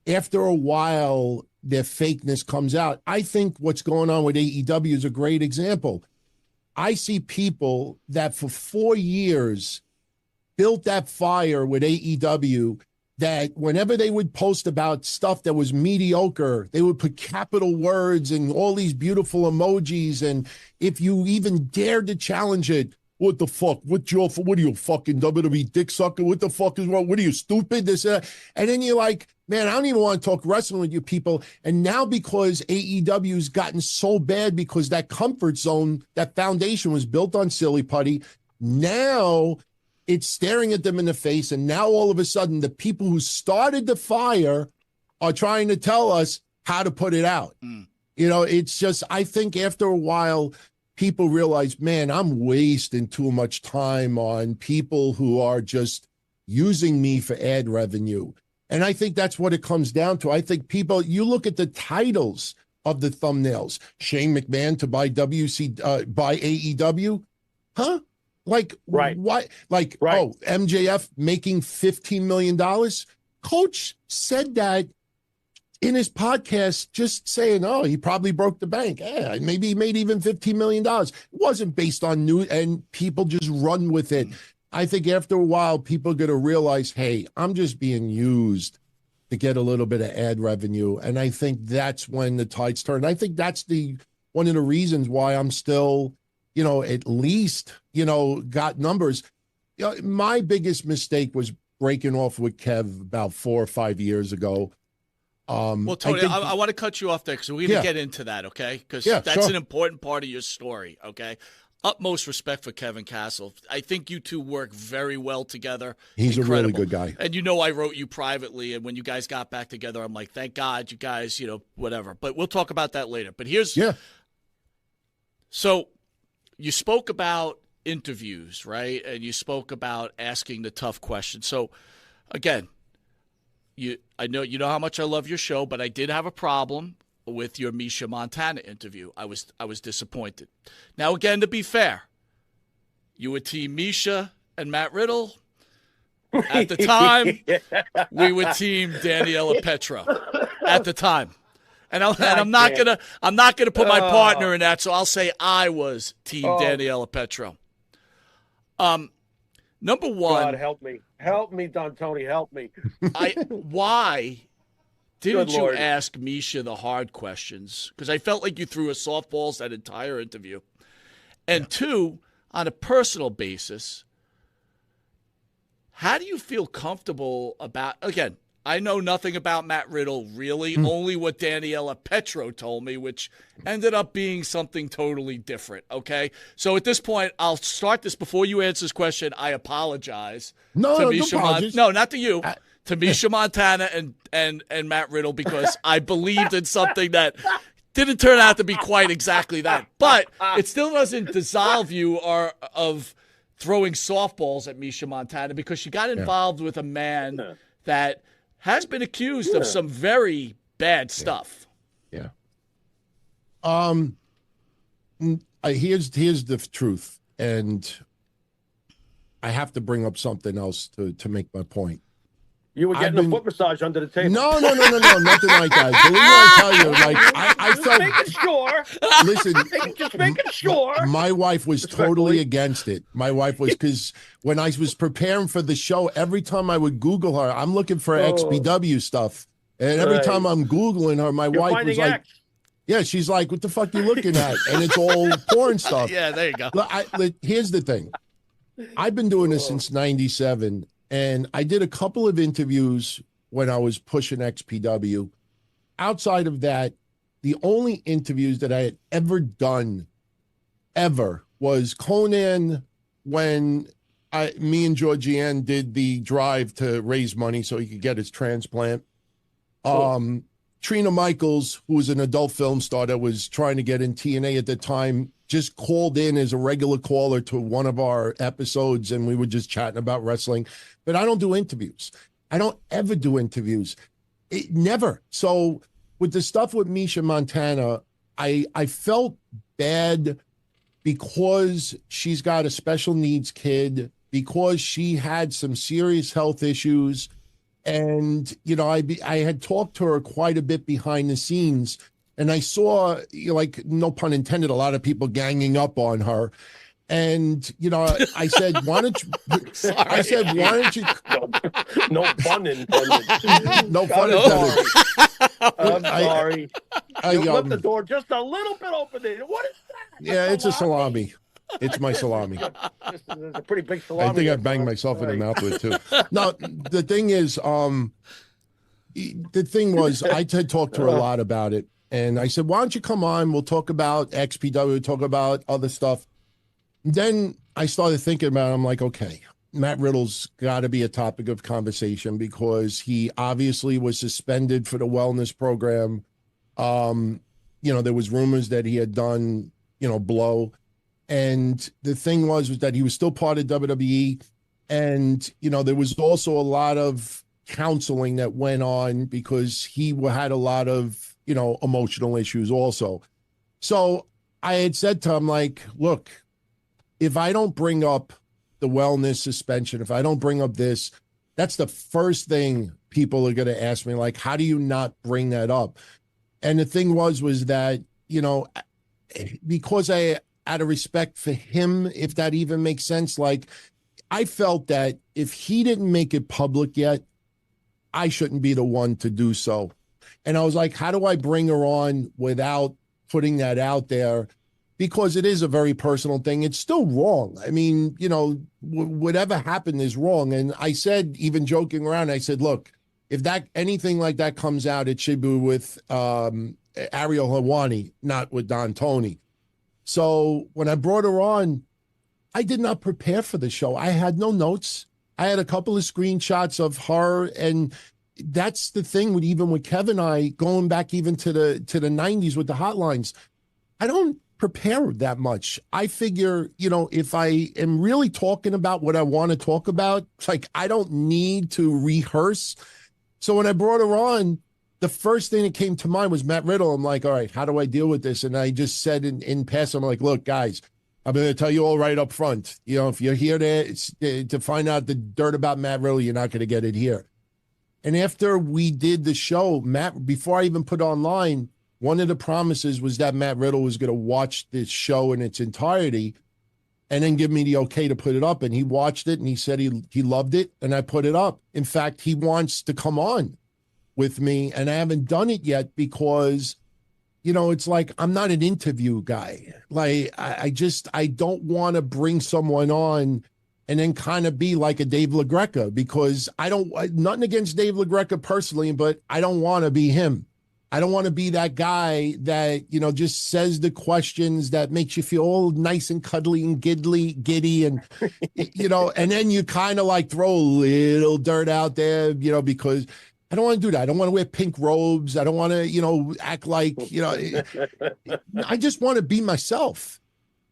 after a while, their fakeness comes out. I think what's going on with AEW is a great example. I see people that for 4 years built that fire with AEW, that whenever they would post about stuff that was mediocre, they would put capital words and all these beautiful emojis. And if you even dared to challenge it, what the fuck? What are you, fucking WWE dick sucker? What the fuck is wrong? What are you, stupid? And then you're like, man, I don't even want to talk wrestling with you people. And now because AEW's gotten so bad because that comfort zone, that foundation was built on silly putty, now it's staring at them in the face. And now all of a sudden, the people who started the fire are trying to tell us how to put it out. You know, it's just, I think after a while, people realize, man, I'm wasting too much time on people who are just using me for ad revenue. And I think that's what it comes down to. I think people, you look at the titles of the thumbnails, Shane McMahon to buy buy AEW, huh? Like, what? Like, oh, MJF making $15 million. Coach said that in his podcast just saying, oh, he probably broke the bank. Yeah, maybe he made even $15 million. It wasn't based on news, and people just run with it. I think after a while, people are going to realize, hey, I'm just being used to get a little bit of ad revenue. And I think that's when the tides turn. I think that's one of the reasons why I'm still, at least, got numbers. My biggest mistake was breaking off with Kev about 4 or 5 years ago. Well, Tony, I want to cut you off there because we're going to get into that, okay? Because that's an important part of your story, okay? Utmost respect for Kevin Castle. I think you two work very well together. He's incredible. A really good guy. And I wrote you privately, and when you guys got back together, I'm like, thank God you guys, whatever. But we'll talk about that later. But here's So you spoke about interviews, right? And you spoke about asking the tough questions. So, again, I know you know how much I love your show, but I did have a problem with your Misha Montana interview. I was disappointed. Now, again, to be fair, you were team Misha and Matt Riddle. At the time, we were team Daniela Petro. At the time, and I'm not gonna put my partner in that, so I'll say I was team Daniela Petro. Number one, God help me, Don Tony, help me. Why didn't you ask Misha the hard questions? Because I felt like you threw her softballs that entire interview. And two, on a personal basis, how do you feel comfortable about, again, I know nothing about Matt Riddle, really, only what Daniela Petro told me, which ended up being something totally different, okay? So at this point, I'll start this before you answer this question. I apologize. No apologies. No, not to you. To Misha Montana and Matt Riddle, because I believed in something that didn't turn out to be quite exactly that. But it still doesn't dissolve you of throwing softballs at Misha Montana, because she got involved with a man that has been accused of some very bad stuff. Yeah. Here's the truth, and I have to bring up something else to make my point. You were getting a foot massage under the table. No, nothing like that. Believe me, I tell you, I felt. Making sure. Listen, just making sure. My wife was totally against it. My wife was, because when I was preparing for the show, every time I would Google her, I'm looking for XPW stuff, and every time I'm Googling her, my wife was like, "Yeah," she's like, "What the fuck are you looking at?" And it's all porn stuff. Yeah, there you go. Here's the thing. I've been doing this since '97. And I did a couple of interviews when I was pushing XPW. Outside of that, the only interviews that I had ever done, was Conan, when me and Georgianne did the drive to raise money so he could get his transplant. Cool. Trina Michaels, who was an adult film star that was trying to get in TNA at the time, just called in as a regular caller to one of our episodes, and we were just chatting about wrestling. But I don't do interviews. I don't ever do interviews. Never. So with the stuff with Misha Montana, I felt bad because she's got a special needs kid, because she had some serious health issues. And, I had talked to her quite a bit behind the scenes, and I saw, no pun intended, a lot of people ganging up on her. And, I said, why don't you, no pun intended. No pun intended. I'm sorry. You left the door just a little bit open there. What is that? Yeah, it's a salami. It's my salami. This is a pretty big salami. I think I banged myself in the mouth with it too. No, the thing is, I had talked to her a lot about it. And I said, why don't you come on? We'll talk about XPW, we'll talk about other stuff. Then I started thinking about it. I'm like, okay, Matt Riddle's got to be a topic of conversation, because he obviously was suspended for the wellness program. There was rumors that he had done, blow. And the thing was that he was still part of WWE. And, there was also a lot of counseling that went on, because he had a lot of, emotional issues also. So I had said to him, like, look, if I don't bring up the wellness suspension, if I don't bring up this, that's the first thing people are going to ask me, like, how do you not bring that up? And the thing was that, you know, because out of respect for him, if that even makes sense, like, I felt that if he didn't make it public yet, I shouldn't be the one to do so. And I was like, how do I bring her on without putting that out there? Because it is a very personal thing. It's still wrong. I mean, you know, whatever happened is wrong. And I said, even joking around, I said, look, if that anything like that comes out, it should be with Ariel Helwani, not with Don Tony. So when I brought her on, I did not prepare for the show. I had no notes. I had a couple of screenshots of her, and that's the thing with even with Kevin and I, going back even to the 90s with the hotlines. I don't prepare that much. I figure, you know, if I am really talking about what I want to talk about, it's like I don't need to rehearse. So when I brought her on, the first thing that came to mind was Matt Riddle. I'm like, all right, how do I deal with this? And I just said in passing, I'm like, look, guys, I'm going to tell you all right up front. You know, if you're here to find out the dirt about Matt Riddle, you're not going to get it here. And after we did the show, Matt, before I even put online, one of the promises was that Matt Riddle was going to watch this show in its entirety and then give me the okay to put it up. And he watched it and he said he loved it, and I put it up. In fact, he wants to come on with me, and I haven't done it yet because, you know, it's like I'm not an interview guy. Like I don't want to bring someone on and then kind of be like a Dave LaGreca, because nothing against Dave LaGreca personally, but I don't want to be him. I don't want to be that guy that, you know, just says the questions that makes you feel all nice and cuddly and giddy. And, you know, and then you kind of like throw a little dirt out there, you know, because I don't want to do that. I don't want to wear pink robes. I don't want to, you know, act like, you know, I just want to be myself.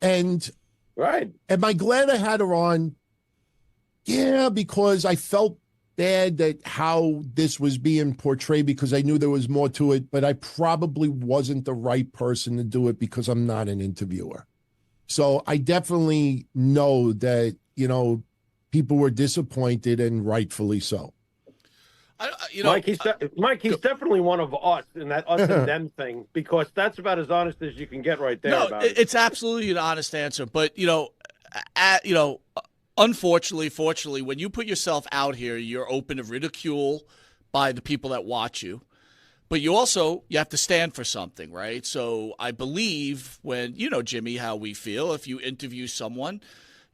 And right. Am I glad I had her on? Yeah, because I felt bad that how this was being portrayed, because I knew there was more to it, but I probably wasn't the right person to do it because I'm not an interviewer. So I definitely know that, you know, people were disappointed, and rightfully so. You know, Mike, he's definitely one of us in that us and them thing, because that's about as honest as you can get right there. No, it's absolutely an honest answer. But, you know, unfortunately, fortunately, when you put yourself out here, you're open to ridicule by the people that watch you. But you have to stand for something, right? So I believe when, you know, Jimmy, how we feel, if you interview someone,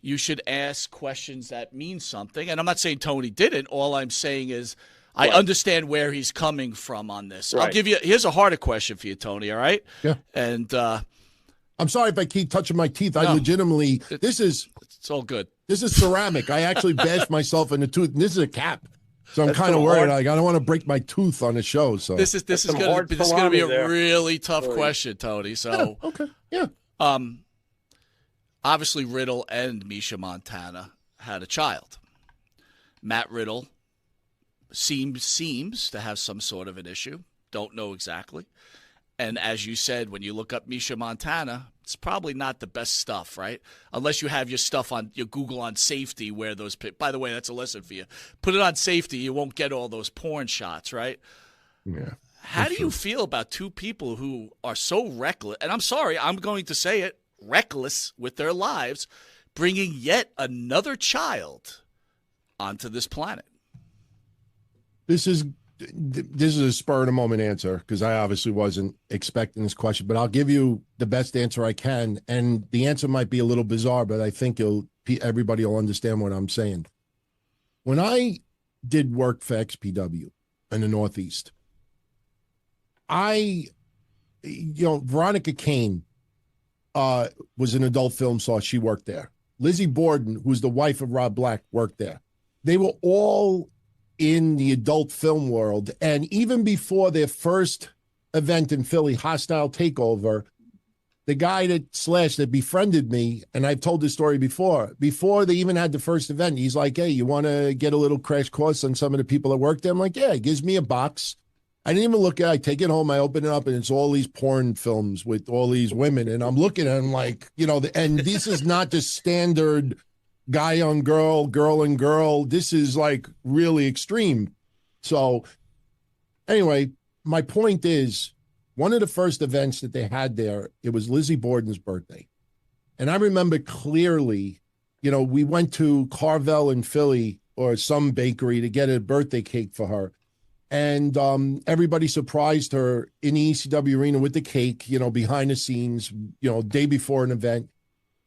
you should ask questions that mean something. And I'm not saying Tony didn't. All I'm saying is I understand where he's coming from on this. Right. Here's a harder question for you, Tony, all right? Yeah. And I'm sorry if I keep touching my teeth. I legitimately, it's all good. This is ceramic. I actually bashed myself in the tooth, and this is a cap. So I'm kind of worried. Like, I don't want to break my tooth on the show. So this is going to be a really tough question, Tony. So yeah, okay, yeah. Obviously, Riddle and Misha Montana had a child. Matt Riddle seems to have some sort of an issue. Don't know exactly. And as you said, when you look up Misha Montana, it's probably not the best stuff, right? Unless you have your stuff on your Google on safety, where those. By the way, that's a lesson for you. Put it on safety, you won't get all those porn shots, right? Yeah. How do you feel about two people who are so reckless? And I'm sorry, I'm going to say it, reckless with their lives, bringing yet another child onto this planet. This is a spur of the moment answer, because I obviously wasn't expecting this question, but I'll give you the best answer I can. And the answer might be a little bizarre, but I think everybody will understand what I'm saying. When I did work for XPW in the Northeast, Veronica Kane was an adult film star. She worked there. Lizzie Borden, who's the wife of Rob Black, worked there. They were all in the adult film world. And even before their first event in Philly, Hostile Takeover, the guy that befriended me, and I've told this story before they even had the first event, he's like, hey, you want to get a little crash course on some of the people that work there? I'm like, yeah. He gives me a box. I didn't even look at it. I take it home, I open it up, and it's all these porn films with all these women. And I'm looking at them like, you know, and this is not just standard guy on girl, girl on girl. This is like really extreme. So anyway, my point is, one of the first events that they had there, it was Lizzie Borden's birthday. And I remember clearly, we went to Carvel in Philly or some bakery to get a birthday cake for her. And everybody surprised her in the ECW arena with the cake, behind the scenes, day before an event.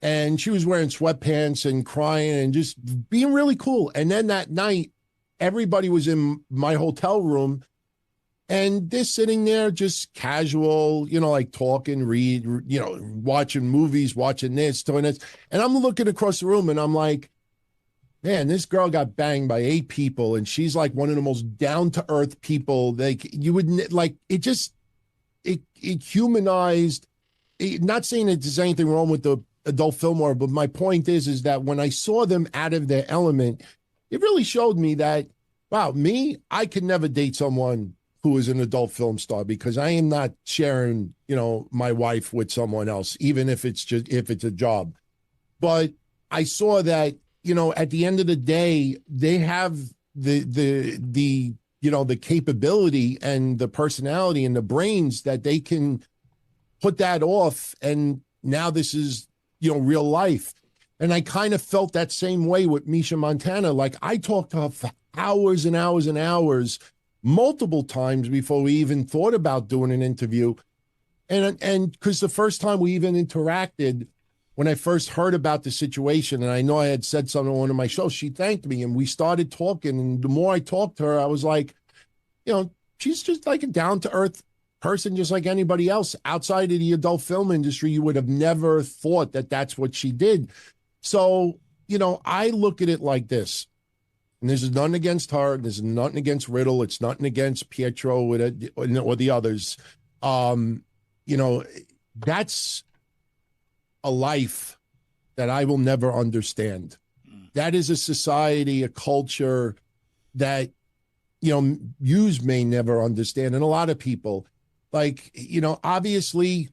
And she was wearing sweatpants and crying and just being really cool. And then that night, everybody was in my hotel room and they're sitting there just casual, like talking, watching movies, watching this, doing this. And I'm looking across the room and I'm like, man, this girl got banged by 8 people and she's like one of the most down-to-earth people. Like you would like it humanized. Not saying that there's anything wrong with the adult film world, but my point is that when I saw them out of their element, it really showed me that, wow, I could never date someone who is an adult film star because I am not sharing, my wife with someone else, even if it's a job. But I saw that, at the end of the day, they have the capability and the personality and the brains that they can put that off. And now this is, real life. And I kind of felt that same way with Misha Montana. Like I talked to her for hours and hours and hours, multiple times before we even thought about doing an interview. And because the first time we even interacted, when I first heard about the situation, and I know I had said something on one of my shows, she thanked me and we started talking. And the more I talked to her, I was like, she's just like a down-to-earth person, just like anybody else. Outside of the adult film industry, you would have never thought that that's what she did. So, I look at it like this. And this is nothing against her. This is nothing against Riddle. It's nothing against Pietro or the others. That's a life that I will never understand. That is a society, a culture that, yous may never understand. And a lot of people, obviously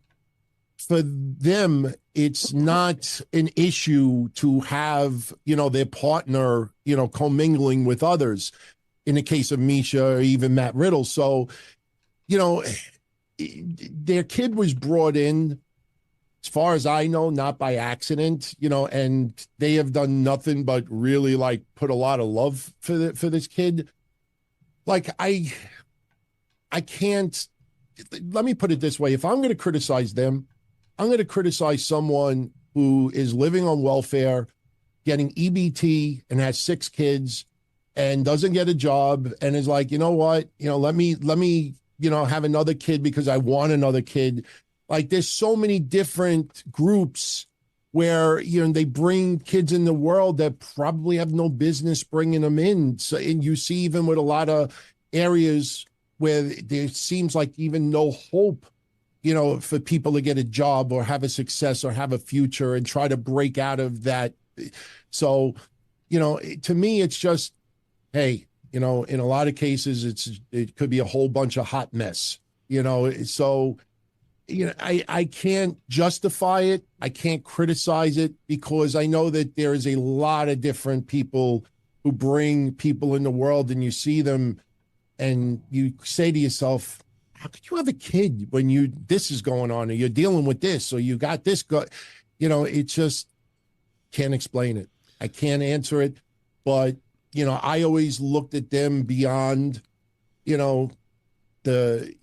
for them, it's not an issue to have, their partner, commingling with others in the case of Misha or even Matt Riddle. So, their kid was brought in, as far as I know, not by accident, and they have done nothing but really put a lot of love for this kid. I can't, let me put it this way. If I'm going to criticize them, I'm going to criticize someone who is living on welfare, getting EBT and has 6 kids and doesn't get a job and is like, you know what, let me, have another kid because I want another kid. There's so many different groups where, they bring kids in the world that probably have no business bringing them in. So, and you see even with a lot of areas where there seems like even no hope, for people to get a job or have a success or have a future and try to break out of that. So, to me, it's just, hey, in a lot of cases, it could be a whole bunch of hot mess, so, I can't justify it. I can't criticize it because I know that there is a lot of different people who bring people in the world and you see them and you say to yourself, how could you have a kid when this is going on or you're dealing with this or you got this, it just can't explain it. I can't answer it, but, I always looked at them beyond, that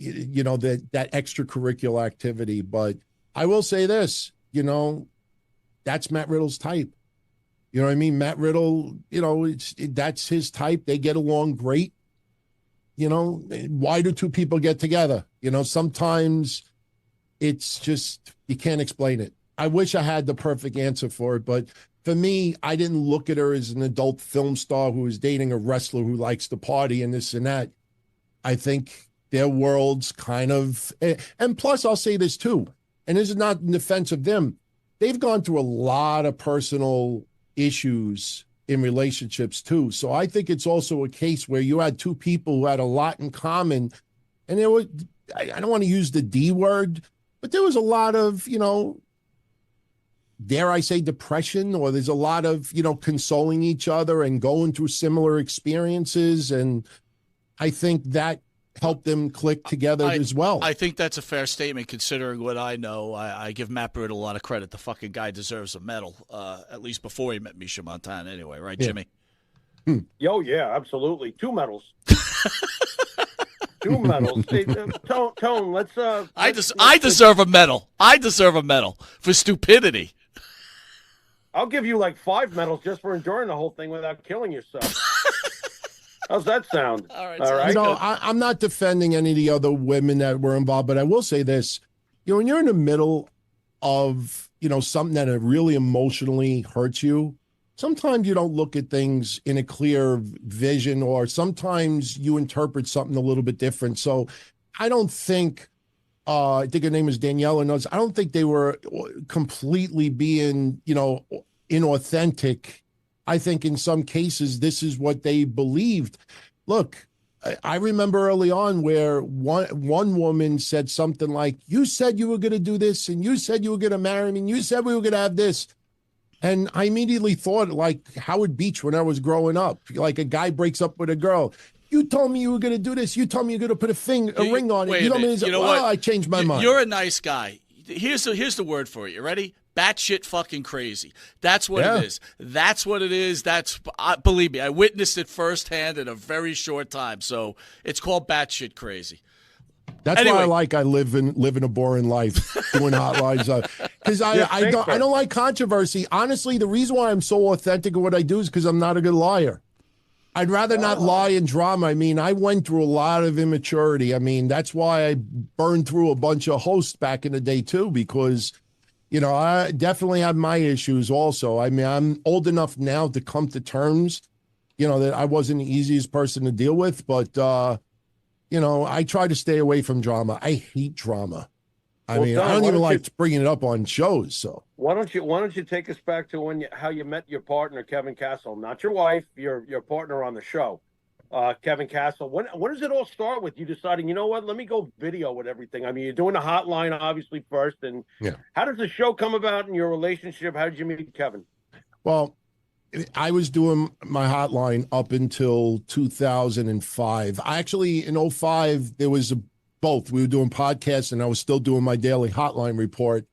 extracurricular activity. But I will say this, that's Matt Riddle's type. You know what I mean? Matt Riddle, that's his type. They get along great. Why do 2 people get together? Sometimes it's just, you can't explain it. I wish I had the perfect answer for it, but for me, I didn't look at her as an adult film star who is dating a wrestler who likes to party and this and that. I think their worlds kind of, and plus I'll say this too, and this is not in defense of them. They've gone through a lot of personal issues in relationships too. So I think it's also a case where you had 2 people who had a lot in common, and there were, I don't want to use the D word, but there was a lot of, dare I say depression, or there's a lot of, consoling each other and going through similar experiences. And I think that helped them click together as well. I think that's a fair statement considering what I know. I give Matt Britt a lot of credit. The fucking guy deserves a medal, at least before he met Misha Montana anyway, right, Jimmy? Oh, yeah, absolutely. 2 medals. 2 medals. Hey, Tone, let's I deserve a medal. I deserve a medal for stupidity. I'll give you like 5 medals just for enduring the whole thing without killing yourself. How's that sound? All right. You know, I'm not defending any of the other women that were involved, but I will say this. You know, when you're in the middle of, you know, something that really emotionally hurts you, sometimes you don't look at things in a clear vision, or sometimes you interpret something a little bit different. So I don't think, I think her name is Danielle, and I don't think they were completely being, you know, inauthentic. I think in some cases, this is what they believed. Look, I remember early on where one woman said something like, you said you were going to do this, and you said you were going to marry me, and you said we were going to have this. And I immediately thought like Howard Beach when I was growing up, like a guy breaks up with a girl. You told me you were going to do this. You told me you're going to put a ring on it. You know what? I changed my mind. You're a nice guy. Here's the word for it. You ready? Batshit fucking crazy. That's what it is. That's what it is. Believe me, I witnessed it firsthand in a very short time. So it's called batshit crazy. That's why I live in a boring life doing hotlines because I don't like controversy. Honestly, the reason why I'm so authentic in what I do is because I'm not a good liar. I'd rather not lie in drama. I mean, I went through a lot of immaturity. I mean, that's why I burned through a bunch of hosts back in the day too, because, you know, I definitely have my issues also. I mean, I'm old enough now to come to terms, you know, that I wasn't the easiest person to deal with, but, you know, I try to stay away from drama. I hate drama. I mean, Don, I don't even like bringing it up on shows. So why don't you take us back to how you met your partner, Kevin Castle, not your wife, your partner on the show, Kevin Castle. When does it all start with you deciding, you know what, let me go video with everything? I mean, you're doing a hotline obviously first, and how does the show come about in your relationship? How did you meet Kevin? Well, I was doing my hotline up until 2005. Actually, in 2005, there was both. We were doing podcasts, and I was still doing my daily hotline report.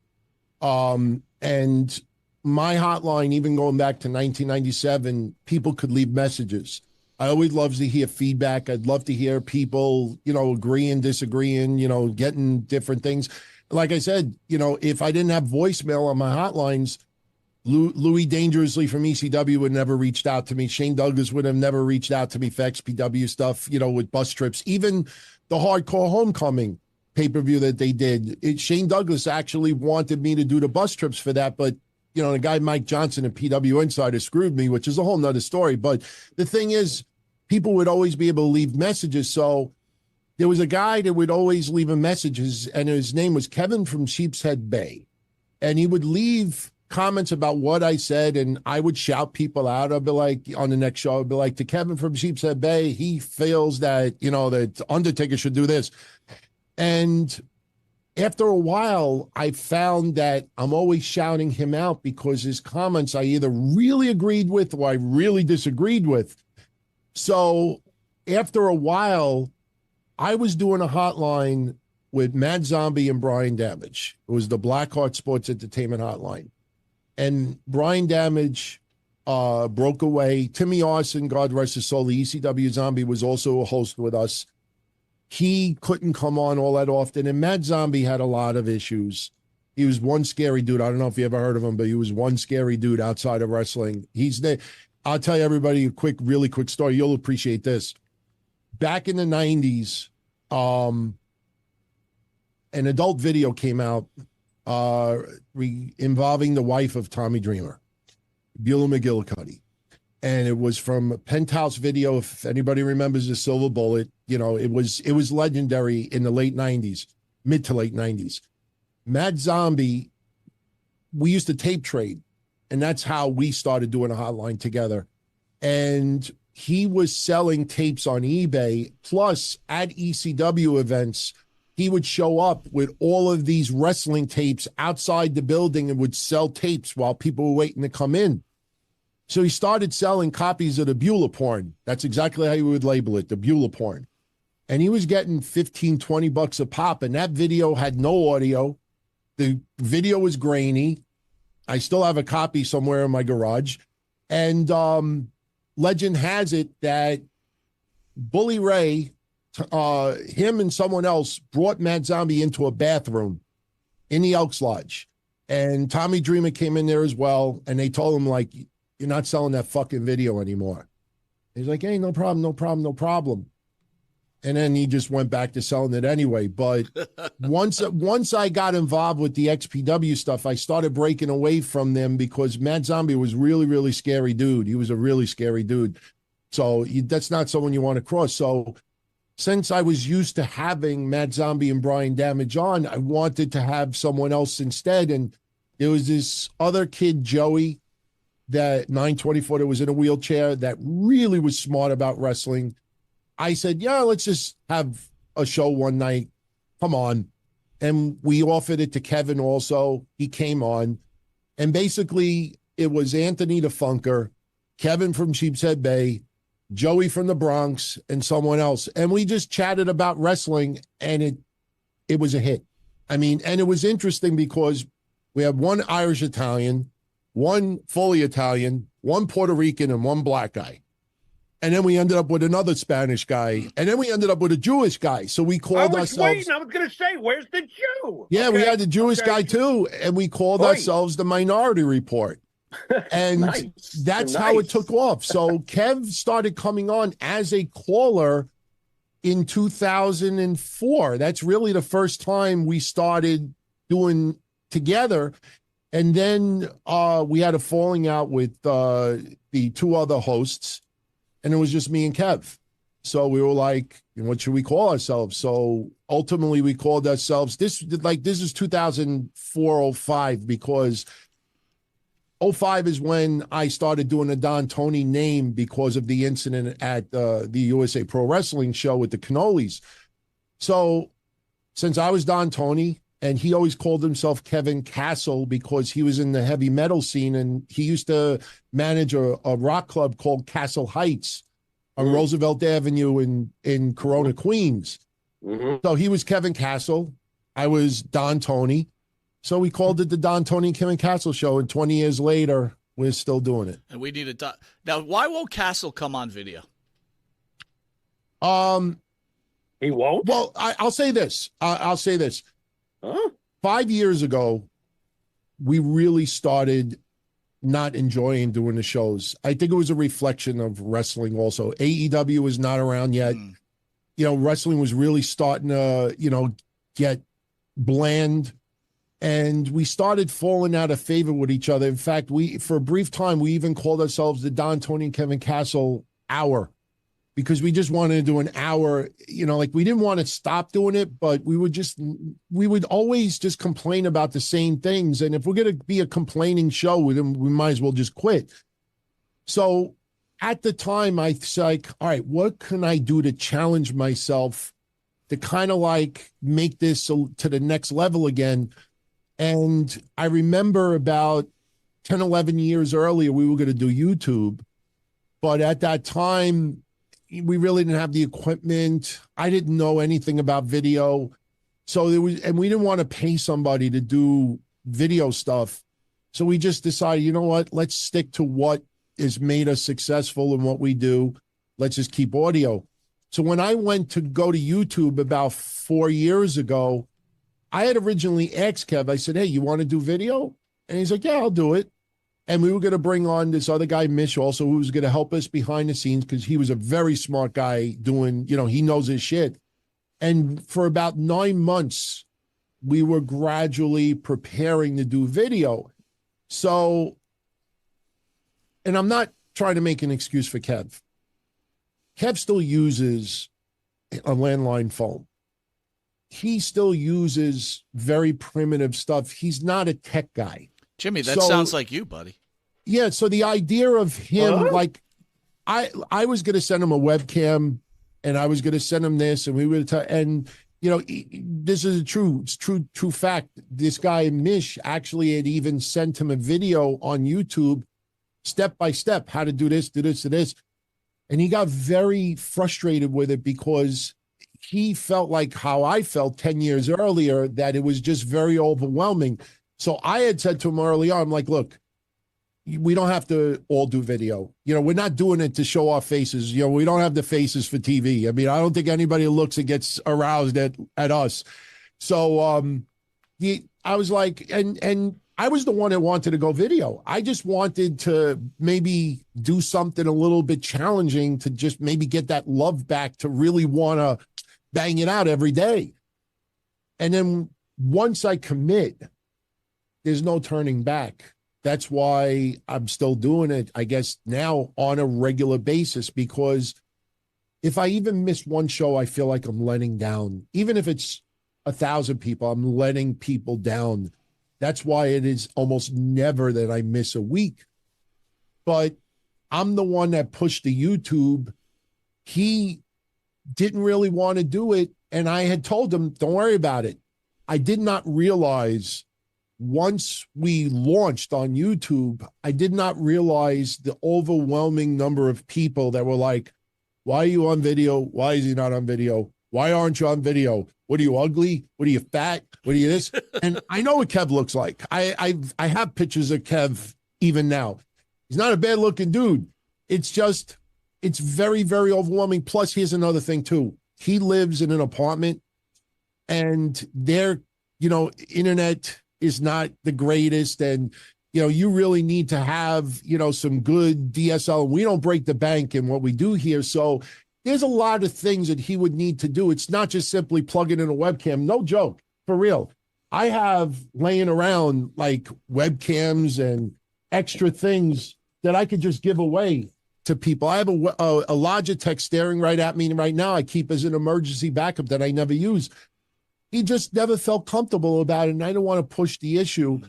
And my hotline, even going back to 1997, people could leave messages. I always love to hear feedback. I'd love to hear people, you know, agreeing, disagreeing, you know, getting different things. Like I said, you know, if I didn't have voicemail on my hotlines, Louis Dangerously from ECW would never reached out to me. Shane Douglas would have never reached out to me for XPW stuff, you know, with bus trips. Even the Hardcore Homecoming pay-per-view that they did, Shane Douglas actually wanted me to do the bus trips for that, but, you know, the guy Mike Johnson at PW Insider screwed me, which is a whole nother story. But the thing is, people would always be able to leave messages. So there was a guy that would always leave messages, and his name was Kevin from Sheepshead Bay. And he would leave comments about what I said, and I would shout people out. I'd be like, on the next show, I'd be like, to Kevin from Sheepshead Bay, he feels that, you know, that Undertaker should do this. And after a while, I found that I'm always shouting him out because his comments I either really agreed with or I really disagreed with. So after a while, I was doing a hotline with Mad Zombie and Brian Damage. It was the Blackheart Sports Entertainment hotline. And Brian Damage broke away. Timmy Arson, God rest his soul, the ECW Zombie, was also a host with us. He couldn't come on all that often. And Mad Zombie had a lot of issues. He was one scary dude. I don't know if you ever heard of him, but he was one scary dude outside of wrestling. I'll tell you everybody a really quick story. You'll appreciate this. Back in the 90s, an adult video came out involving the wife of Tommy Dreamer, Beulah McGillicuddy. And it was from Penthouse Video. If anybody remembers the Silver Bullet, you know, it was legendary in the late 90s, mid to late 90s. Mad Zombie, we used to tape trade, and that's how we started doing a hotline together. And he was selling tapes on eBay, plus at ECW events, he would show up with all of these wrestling tapes outside the building and would sell tapes while people were waiting to come in. So he started selling copies of the Beulah porn. That's exactly how you would label it, the Beulah porn. and he was getting 15, 20 bucks a pop. And that video had no audio. The video was grainy. I still have a copy somewhere in my garage. And legend has it that Bully Ray, him and someone else brought Mad Zombie into a bathroom in the Elks Lodge. And Tommy Dreamer came in there as well. And they told him, like, you're not selling that fucking video anymore. He's like, hey, no problem, no problem, no problem. And then he just went back to selling it anyway. But once I got involved with the XPW stuff, I started breaking away from them because Mad Zombie was really, really scary dude. He was a really scary dude. So that's not someone you want to cross. So since I was used to having Mad Zombie and Brian Damage on, I wanted to have someone else instead. And there was this other kid, Joey, that 924 that was in a wheelchair that really was smart about wrestling. I said, yeah, let's just have a show one night. Come on. And we offered it to Kevin also. He came on. And basically, it was Anthony the Funker, Kevin from Sheepshead Bay, Joey from the Bronx, and someone else. And we just chatted about wrestling, and it was a hit. I mean, and it was interesting because we had one Irish Italian, one fully Italian, one Puerto Rican, and one black guy. And then we ended up with another Spanish guy. And then we ended up with a Jewish guy. So we called ourselves. I was going to say, where's the Jew? Yeah, okay. We had the Jewish guy too. And we called ourselves the Minority Report. And that's how it took off. So Kev started coming on as a caller in 2004. That's really the first time we started doing together. And then we had a falling out with the two other hosts. And it was just me and Kev. So we were like, what should we call ourselves? So ultimately we called ourselves, this is 2004, 05, because 05 is when I started doing the Don Tony name because of the incident at the USA Pro Wrestling show with the Cannolis. So since I was Don Tony, and he always called himself Kevin Castle because he was in the heavy metal scene, and he used to manage a rock club called Castle Heights on Roosevelt Avenue in Corona, Queens. So he was Kevin Castle. I was Don Tony. So we called it the Don Tony and Kevin Castle Show, and 20 years later, we're still doing it. And we need a now. Why won't Castle come on video? He won't. Well, I'll say this. I'll say this. Huh? 5 years ago, we really started not enjoying doing the shows. I think it was a reflection of wrestling also. AEW was not around yet. You know, wrestling was really starting to, get bland. And we started falling out of favor with each other. In fact, for a brief time, we even called ourselves the Don Tony and Kevin Castle Hour, because we just wanted to do an hour, we didn't want to stop doing it, but we would always just complain about the same things. And if we're going to be a complaining show, then we might as well just quit. So at the time, I was like, all right, what can I do to challenge myself to kind of like make this to the next level again? And I remember about 10, 11 years earlier, we were going to do YouTube. But at that time, we really didn't have the equipment. I didn't know anything about video. So and we didn't want to pay somebody to do video stuff. So we just decided, you know what, let's stick to what has made us successful in what we do. Let's just keep audio. So when I went to go to YouTube about 4 years ago, I had originally asked Kev, I said, hey, you want to do video? And he's like, yeah, I'll do it. And we were going to bring on this other guy, Mish, also, who was going to help us behind the scenes because he was a very smart guy doing, he knows his shit. And for about 9 months, we were gradually preparing to do video. So, and I'm not trying to make an excuse for Kev. Kev still uses a landline phone. He still uses very primitive stuff. He's not a tech guy. Jimmy, that sounds like you, buddy. Yeah, so the idea of him, like, I was going to send him a webcam, and I was going to send him this, and we would, and this is a true fact. This guy Mish actually had even sent him a video on YouTube, step by step, how to do this, do this, do this, and he got very frustrated with it because he felt like how I felt 10 years earlier, that it was just very overwhelming. So I had said to him early on, I'm like, look, we don't have to all do video. We're not doing it to show our faces. We don't have the faces for TV. I mean, I don't think anybody looks and gets aroused at us. So I was like, and I was the one that wanted to go video. I just wanted to maybe do something a little bit challenging to just maybe get that love back, to really want to bang it out every day. And then once I commit, there's no turning back. That's why I'm still doing it, I guess, now on a regular basis, because if I even miss one show, I feel like I'm letting down. Even if it's 1,000 people, I'm letting people down. That's why it is almost never that I miss a week. But I'm the one that pushed the YouTube. He didn't really want to do it. And I had told him, don't worry about it. I did not realize once we launched on YouTube, I did not realize the overwhelming number of people that were like, why are you on video? Why is he not on video? Why aren't you on video? What are you, ugly? What are you, fat? What are you this? And I know what Kev looks like. I have pictures of Kev even now. He's not a bad looking dude. It's just, it's very, very overwhelming. Plus, here's another thing too. He lives in an apartment and their, internet is not the greatest. And, you really need to have, some good DSL. We don't break the bank in what we do here. So there's a lot of things that he would need to do. It's not just simply plugging in a webcam. No joke, for real. I have laying around like webcams and extra things that I could just give away to people. I have a Logitech staring right at me right now. I keep as an emergency backup that I never use. He just never felt comfortable about it, and I don't want to push the issue.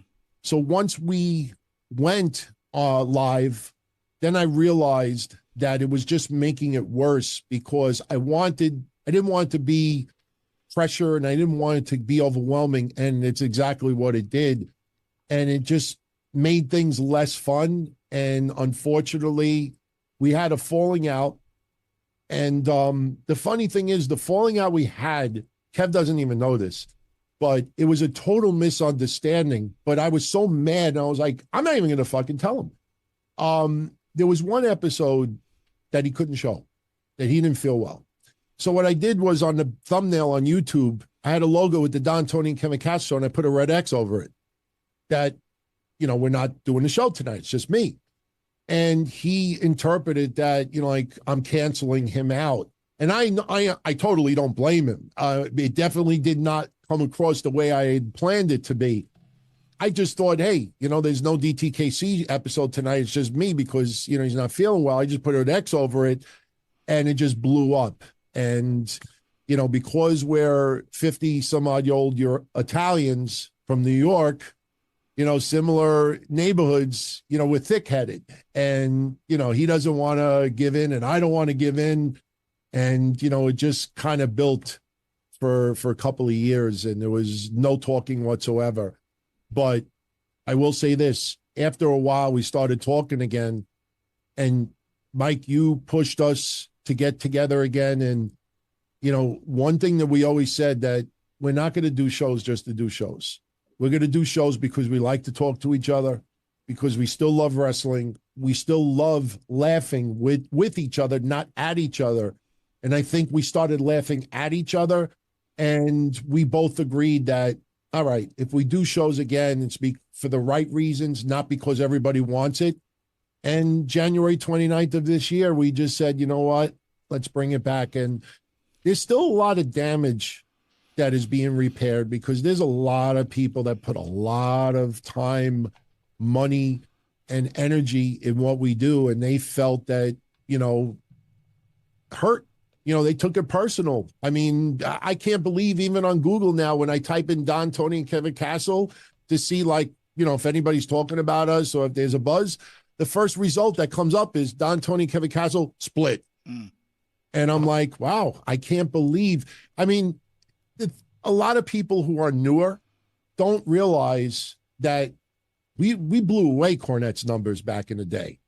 So once we went live, then I realized that it was just making it worse, because I didn't want it to be pressure, and I didn't want it to be overwhelming, and it's exactly what it did. And it just made things less fun. And unfortunately, we had a falling out. And the funny thing is, the falling out we had, Kev doesn't even know this, but it was a total misunderstanding. But I was so mad, and I was like, I'm not even going to fucking tell him. There was one episode that he couldn't show, that he didn't feel well. So what I did was, on the thumbnail on YouTube, I had a logo with the Don, Tony, and Kevin Cash show, and I put a red X over it that, we're not doing the show tonight. It's just me. And he interpreted that, like I'm canceling him out. And I totally don't blame him. It definitely did not come across the way I had planned it to be. I just thought, hey, there's no DTKC episode tonight. It's just me because, he's not feeling well. I just put an X over it, and it just blew up. And, because we're 50 some odd year old Italians from New York, similar neighborhoods, we're thick-headed. And, he doesn't want to give in, and I don't want to give in. And, it just kind of built for a couple of years, and there was no talking whatsoever. But I will say this, after a while, we started talking again. And Mike, you pushed us to get together again. And, one thing that we always said, that we're not going to do shows just to do shows. We're going to do shows because we like to talk to each other, because we still love wrestling. We still love laughing with each other, not at each other. And I think we started laughing at each other, and we both agreed that, all right, if we do shows again, it's for the right reasons, not because everybody wants it. And January 29th of this year, we just said, you know what, let's bring it back. And there's still a lot of damage that is being repaired, because there's a lot of people that put a lot of time, money, and energy in what we do. And they felt that, hurt. They took it personal. I mean, I can't believe even on Google now, when I type in Don, Tony, and Kevin Castle to see, like, if anybody's talking about us or if there's a buzz, the first result that comes up is Don, Tony, Kevin Castle split. And I'm like, wow, I can't believe. I mean, a lot of people who are newer don't realize that we blew away Cornette's numbers back in the day.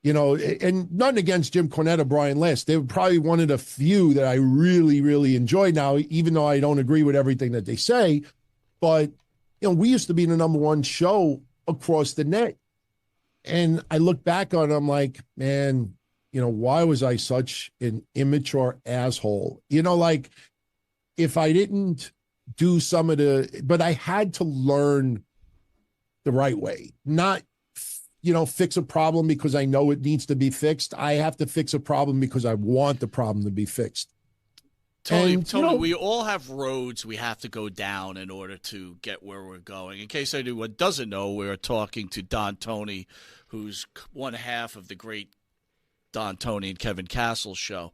And nothing against Jim Cornette or Brian Last. They were probably one of the few that I really, really enjoyed now, even though I don't agree with everything that they say. But, we used to be the number one show across the net. And I look back on it, I'm like, man, why was I such an immature asshole? Like if I didn't do but I had to learn the right way, not fix a problem because I know it needs to be fixed. I have to fix a problem because I want the problem to be fixed. Tony, we all have roads we have to go down in order to get where we're going. In case anyone doesn't know, we're talking to Don Tony, who's one half of the great Don Tony and Kevin Castle show.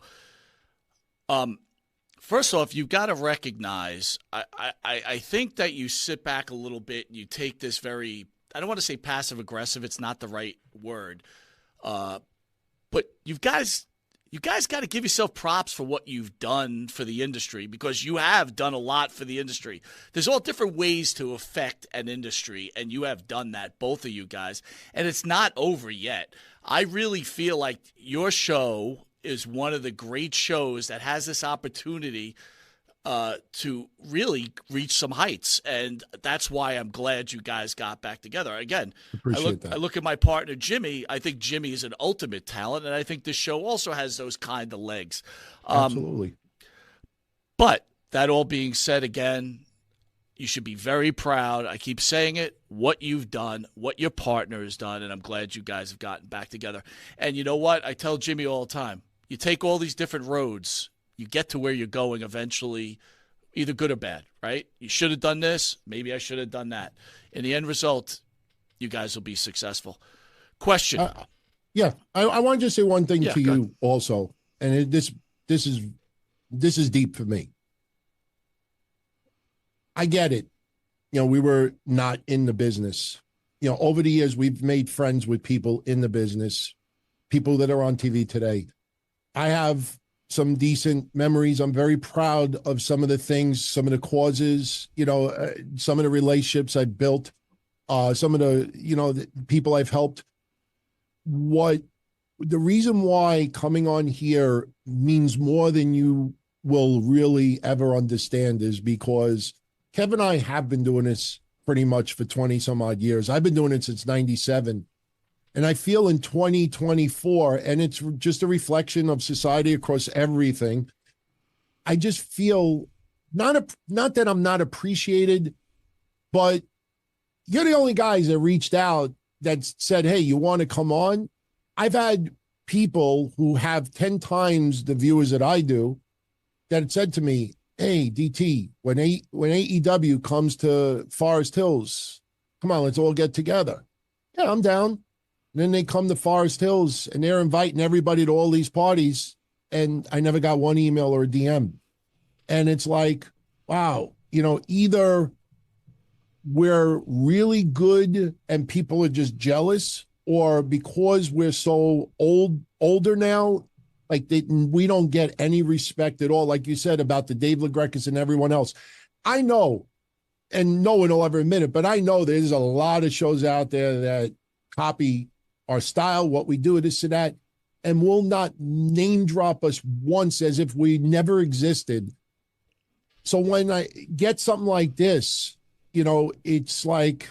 First off, you've got to recognize, I think that you sit back a little bit and you take this very, I don't want to say passive aggressive, it's not the right word, but you guys got to give yourself props for what you've done for the industry, because you have done a lot for the industry. There's all different ways to affect an industry, and you have done that, both of you guys, and it's not over yet. I really feel like your show is one of the great shows that has this opportunity to really reach some heights, and that's why I'm glad you guys got back together. Again, I look at my partner, Jimmy. I think Jimmy is an ultimate talent, and I think this show also has those kind of legs. Absolutely. But that all being said, again, you should be very proud. I keep saying it, what you've done, what your partner has done, and I'm glad you guys have gotten back together. And you know what? I tell Jimmy all the time, you take all these different roads, you get to where you're going eventually, either good or bad, right? You should have done this. Maybe I should have done that. In the end result, you guys will be successful. Question. I want to just say one thing to you also, and this is deep for me. I get it. We were not in the business. Over the years, we've made friends with people in the business, people that are on TV today. I have some decent memories. I'm very proud of some of the things, some of the causes, some of the relationships I've built, some of the people I've helped. The reason why coming on here means more than you will really ever understand is because Kevin and I have been doing this pretty much for 20 some odd years. I've been doing it since 97. And I feel in 2024, and it's just a reflection of society across everything, I just feel not that I'm not appreciated, but you're the only guys that reached out that said, hey, you want to come on? I've had people who have 10 times the viewers that I do that said to me, hey, DT, when AEW comes to Forest Hills, come on, let's all get together. Yeah, I'm down. And then they come to Forest Hills and they're inviting everybody to all these parties. And I never got one email or a DM. And it's like, wow, either we're really good and people are just jealous, or because we're so older now, like we don't get any respect at all. Like you said about the Dave LaGreca's and everyone else. I know, and no one will ever admit it, but I know there's a lot of shows out there that copy our style, what we do, this and that, and will not name drop us once as if we never existed. So when I get something like this, it's like,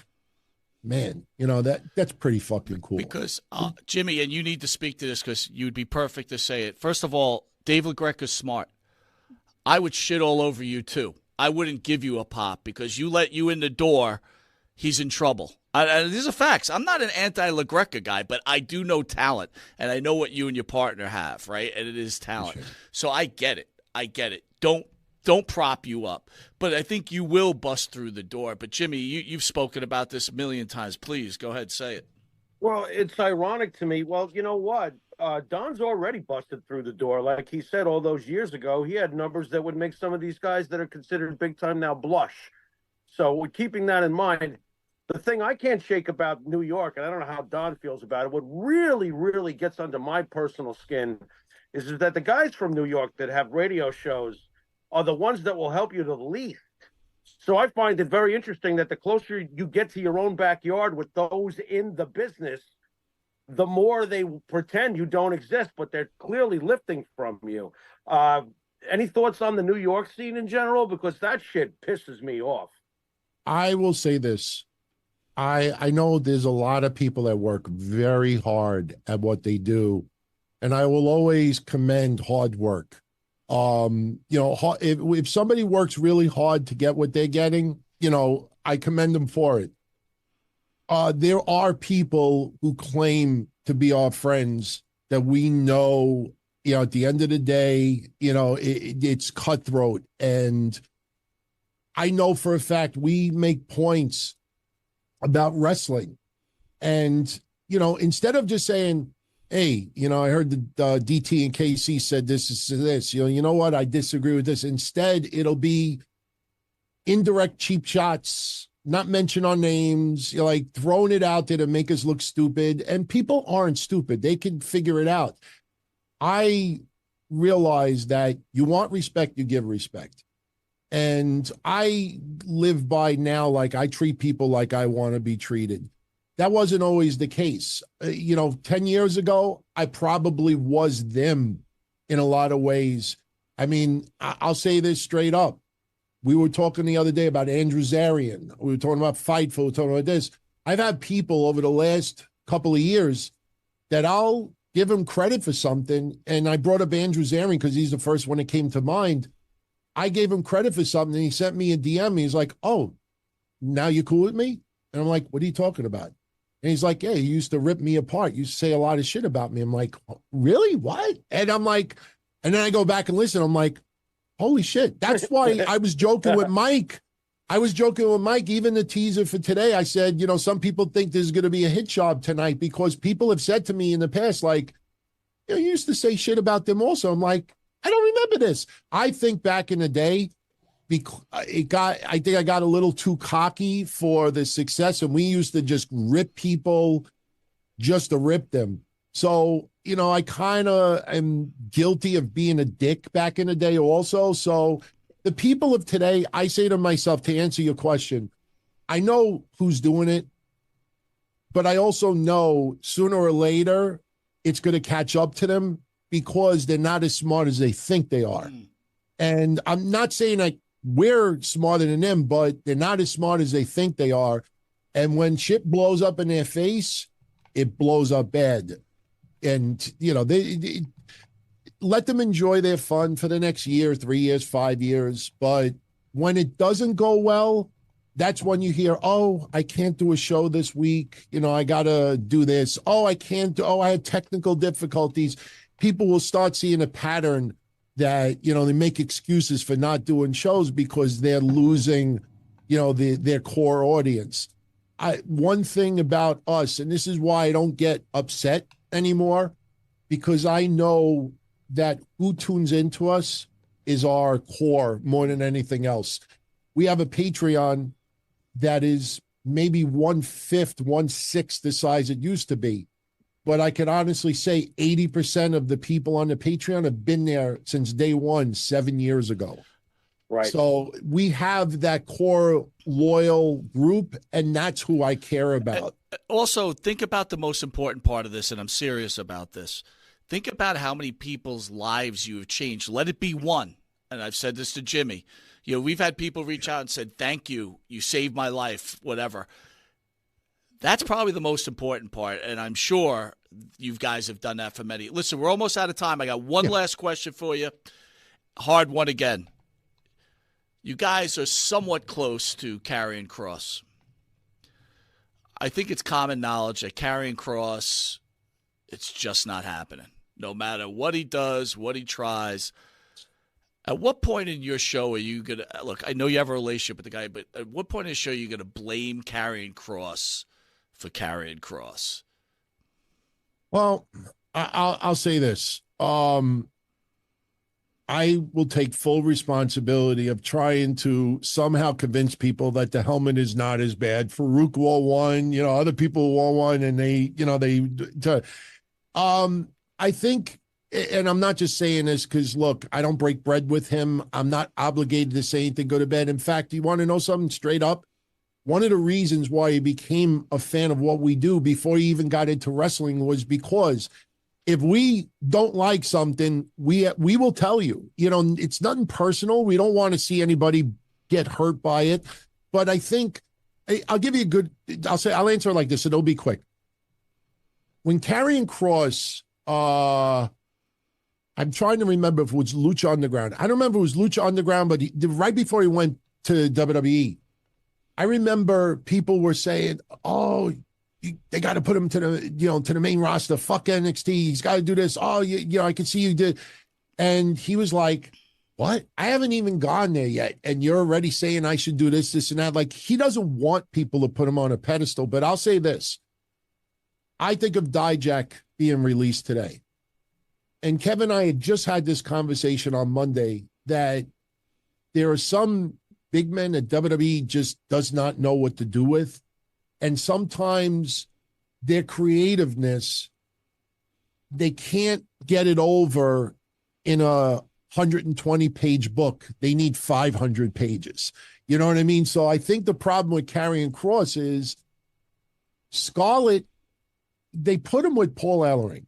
man, that's pretty fucking cool. Because, Jimmy, and you need to speak to this because you'd be perfect to say it. First of all, Dave LaGreca's smart. I would shit all over you, too. I wouldn't give you a pop because you let you in the door, he's in trouble. These are facts. I'm not an anti-LaGreca guy, but I do know talent, and I know what you and your partner have, right? And it is talent. So I get it. Don't prop you up. But I think you will bust through the door. But, Jimmy, you've spoken about this a million times. Please, go ahead, say it. Well, it's ironic to me. Well, you know what? Don's already busted through the door. Like he said all those years ago, he had numbers that would make some of these guys that are considered big time now blush. So keeping that in mind, the thing I can't shake about New York, and I don't know how Don feels about it, what really, really gets under my personal skin is that the guys from New York that have radio shows are the ones that will help you the least. So I find it very interesting that the closer you get to your own backyard with those in the business, the more they pretend you don't exist, but they're clearly lifting from you. Any thoughts on the New York scene in general? Because that shit pisses me off. I will say this. I know there's a lot of people that work very hard at what they do, and I will always commend hard work. If somebody works really hard to get what they're getting, I commend them for it. There are people who claim to be our friends that we know, at the end of the day, it's cutthroat. And I know for a fact we make points about wrestling. And, instead of just saying, hey, I heard the DT and KC said this is this, you know what? I disagree with this. Instead, it'll be indirect cheap shots, not mention our names, like throwing it out there to make us look stupid. And people aren't stupid. They can figure it out. I realize that you want respect, you give respect. And I live by now, like I treat people like I want to be treated. That wasn't always the case. 10 years ago, I probably was them in a lot of ways. I mean, I'll say this straight up. We were talking the other day about Andrew Zarian. We were talking about Fightful. We were talking about this. I've had people over the last couple of years that I'll give him credit for something. And I brought up Andrew Zarian because he's the first one that came to mind. I gave him credit for something. And he sent me a DM. He's like, oh, now you're cool with me? And I'm like, what are you talking about? And he's like, yeah, he used to rip me apart. You used to say a lot of shit about me. I'm like, really? What? And I'm like, and then I go back and listen. I'm like, holy shit. That's why I was joking with Mike. Even the teaser for today, I said, some people think there's going to be a hit job tonight because people have said to me in the past, like, you used to say shit about them also. I'm like, I don't remember this. I think back in the day, I think I got a little too cocky for the success, and we used to just rip people just to rip them. So, I kind of am guilty of being a dick back in the day also. So the people of today, I say to myself, to answer your question, I know who's doing it, but I also know sooner or later it's going to catch up to them because they're not as smart as they think they are. And I'm not saying like we're smarter than them, but they're not as smart as they think they are. And when shit blows up in their face, it blows up bad. And, they let them enjoy their fun for the next year, 3 years, 5 years. But when it doesn't go well, that's when you hear, oh, I can't do a show this week. I got to do this. Oh, I can't do, I had technical difficulties. People will start seeing a pattern that, they make excuses for not doing shows because they're losing, their core audience. One thing about us, and this is why I don't get upset anymore, because I know that who tunes into us is our core more than anything else. We have a Patreon that is maybe 1/5, 1/6 the size it used to be. But I can honestly say 80% of the people on the Patreon have been there since day one, 7 years ago. Right. So we have that core loyal group, and that's who I care about. Also, think about the most important part of this, and I'm serious about this. Think about how many people's lives you have changed. Let it be one. And I've said this to Jimmy. We've had people reach out and said, thank you. You saved my life, whatever. That's probably the most important part, and I'm sure you guys have done that for many. Listen, we're almost out of time. I got one last question for you. Hard one again. You guys are somewhat close to Karrion Kross. I think it's common knowledge that Karrion Kross, it's just not happening. No matter what he does, what he tries. At what point in your show are you going to – look, I know you have a relationship with the guy, but at what point in the show are you going to blame Karrion Kross for Karrion Kross? Well, I'll say this. I will take full responsibility of trying to somehow convince people that the helmet is not as bad. Farouk wore one, other people wore one, and I think, and I'm not just saying this because, look, I don't break bread with him. I'm not obligated to say anything good or bad. In fact, you want to know something straight up? one of the reasons why he became a fan of what we do before he even got into wrestling was because if we don't like something, we will tell you. You know, it's nothing personal. We don't want to see anybody get hurt by it. But I think I'll give you a good. I'll answer it like this. It'll be quick. When Karrion Kross, I'm trying to remember if it was Lucha Underground. I don't remember if it was Lucha Underground, but right before he went to WWE, I remember people were saying, "Oh, they got to put him to the main roster. Fuck NXT. He's got to do this. Oh, I can see you did." And he was like, "What? I haven't even gone there yet, and you're already saying I should do this, and that." Like, he doesn't want people to put him on a pedestal. But I'll say this: I think of Dijak being released today, and Kevin and I had just had this conversation on Monday that there are some big men that WWE just does not know what to do with. And sometimes their creativeness, they can't get it over in a 120-page book. They need 500 pages. You know what I mean? So I think the problem with Karrion Kross is Scarlett, they put him with Paul Ellering.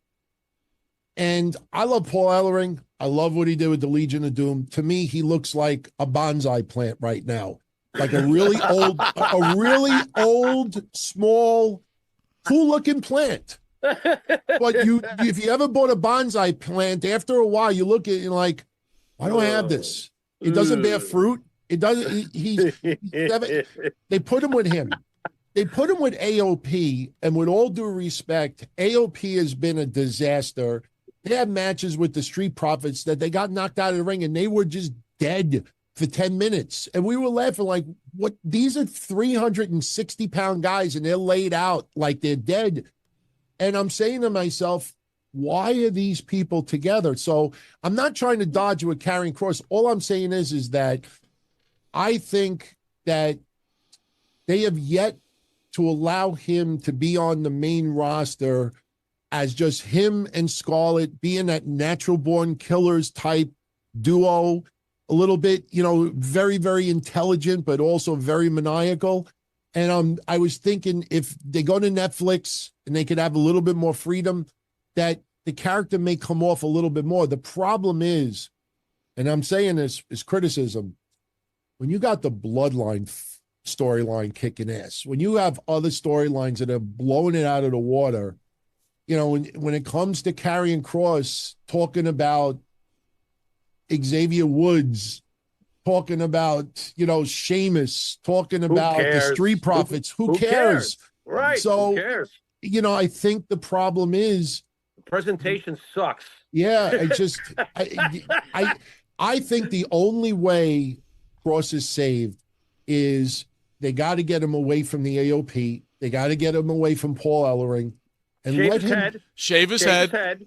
And I love Paul Ellering. I love what he did with the Legion of Doom. To me, he looks like a bonsai plant right now. Like a really old, small, cool-looking plant. But if you ever bought a bonsai plant, after a while, you look at it and you're like, why do I have this? It doesn't bear fruit. It doesn't. They put him with him. They put him with AOP, and with all due respect, AOP has been a disaster. They had matches with the Street Profits that they got knocked out of the ring, and they were just dead for 10 minutes. And we were laughing like, what? These are 360-pound guys, and they're laid out like they're dead. And I'm saying to myself, why are these people together? So I'm not trying to dodge with Karrion Kross. All I'm saying is that I think that they have yet to allow him to be on the main roster as just him and Scarlett being that natural-born killers type duo, a little bit, very, very intelligent, but also very maniacal. And I was thinking if they go to Netflix and they could have a little bit more freedom, that the character may come off a little bit more. The problem is, and I'm saying this is criticism, when you got the Bloodline storyline kicking ass, when you have other storylines that are blowing it out of the water, when it comes to Karrion Kross talking about Xavier Woods, talking about, Sheamus, talking about the Street Profits, who cares? Right. So, who cares? I think the problem is presentation sucks. Yeah. I think the only way Kross is saved is they got to get him away from the AOP. They got to get him away from Paul Ellering and let him shave his head.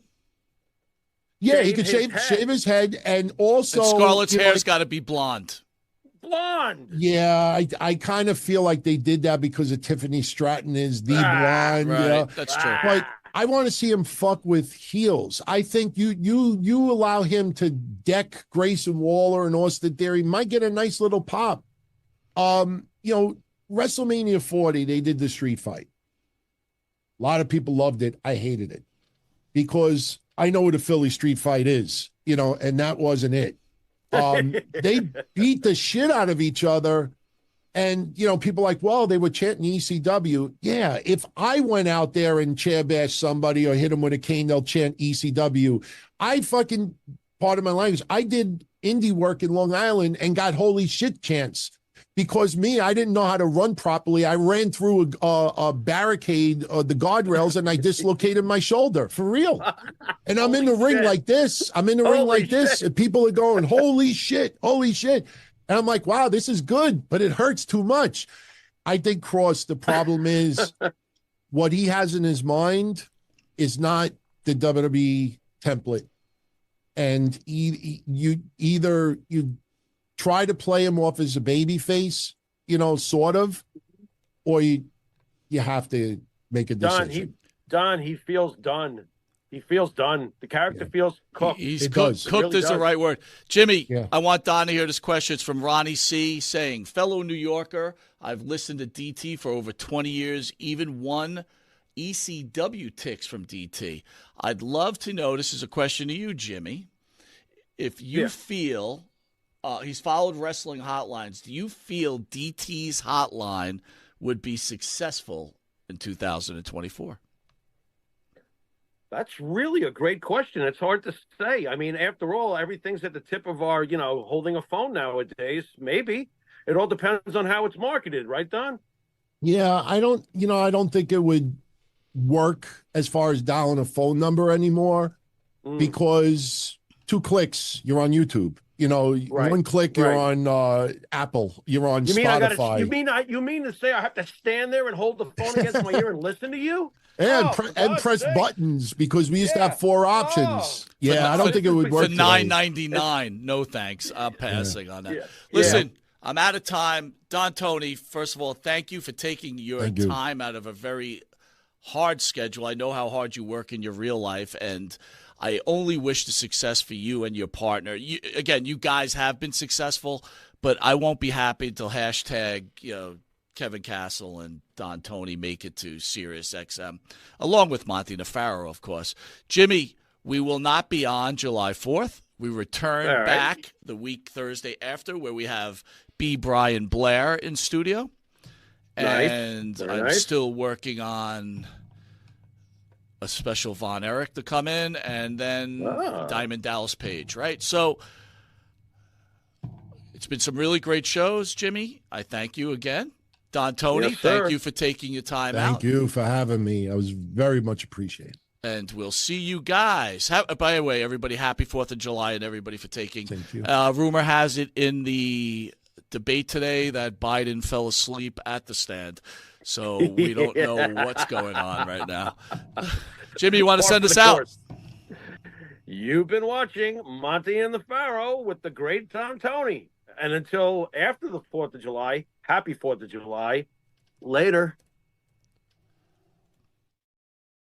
Yeah, he could shave his head, and also Scarlett's hair's got to be blonde. Blonde. Yeah, I kind of feel like they did that because of Tiffany Stratton is the blonde. Right, that's true. But I want to see him fuck with heels. I think you allow him to deck Grayson Waller and Austin Theory, might get a nice little pop. WrestleMania 40, they did the street fight. A lot of people loved it. I hated it because I know what a Philly street fight is, and that wasn't it. They beat the shit out of each other. And, people like, well, they were chanting ECW. Yeah, if I went out there and chair bashed somebody or hit them with a cane, they'll chant ECW. Part of my language, I did indie work in Long Island and got holy shit chants. Because I didn't know how to run properly. I ran through a barricade, the guardrails, and I dislocated my shoulder, for real. And I'm in the ring like this. And people are going, holy shit. And I'm like, wow, this is good, but it hurts too much. I think Kross, the problem is what he has in his mind is not the WWE template. And you try to play him off as a baby face, sort of, or you have to make a decision. He feels done. He feels done. The character feels cooked. He's cooked. Cooked really is the right word. Jimmy, I want Don to hear this question. It's from Ronnie C. saying, fellow New Yorker, I've listened to DT for over 20 years, even won ECW ticks from DT. I'd love to know, this is a question to you, Jimmy, if you feel, he's followed wrestling hotlines, do you feel DT's hotline would be successful in 2024? That's really a great question. It's hard to say. I mean, after all, everything's at the tip of our, holding a phone nowadays. Maybe. It all depends on how it's marketed, right, Don? Yeah, I don't think it would work as far as dialing a phone number anymore because 2 clicks, you're on YouTube. One click, you're on Apple. You're on Spotify. You mean to say I have to stand there and hold the phone against my ear and listen to you? And press buttons because we used to have 4 options. I don't think it would work. For $9.99, no thanks. I'm passing on that. Yeah. Listen, I'm out of time. Don Tony, first of all, thank you for taking your time out of a very hard schedule. I know how hard you work in your real life, and I only wish the success for you and your partner. You guys have been successful, but I won't be happy until Kevin Castle and Don Tony make it to Sirius XM, along with Monte The Pharaoh, of course. Jimmy, we will not be on July 4th. We return back the week Thursday after, where we have B. Brian Blair in studio. And I'm still working on a special Von Erich to come in, and then Diamond Dallas Page, right? So it's been some really great shows, Jimmy. I thank you again. Don Tony, thank you for taking your time out. Thank you for having me. I was very much appreciated. And we'll see you guys. By the way, everybody, happy 4th of July, and everybody for taking. Thank you. Rumor has it in the debate today that Biden fell asleep at the stand. So we don't know what's going on right now. Jimmy, you want to send us out? You've been watching Monte and the Pharaoh with the great Don Tony. And until after the 4th of July, happy 4th of July. Later.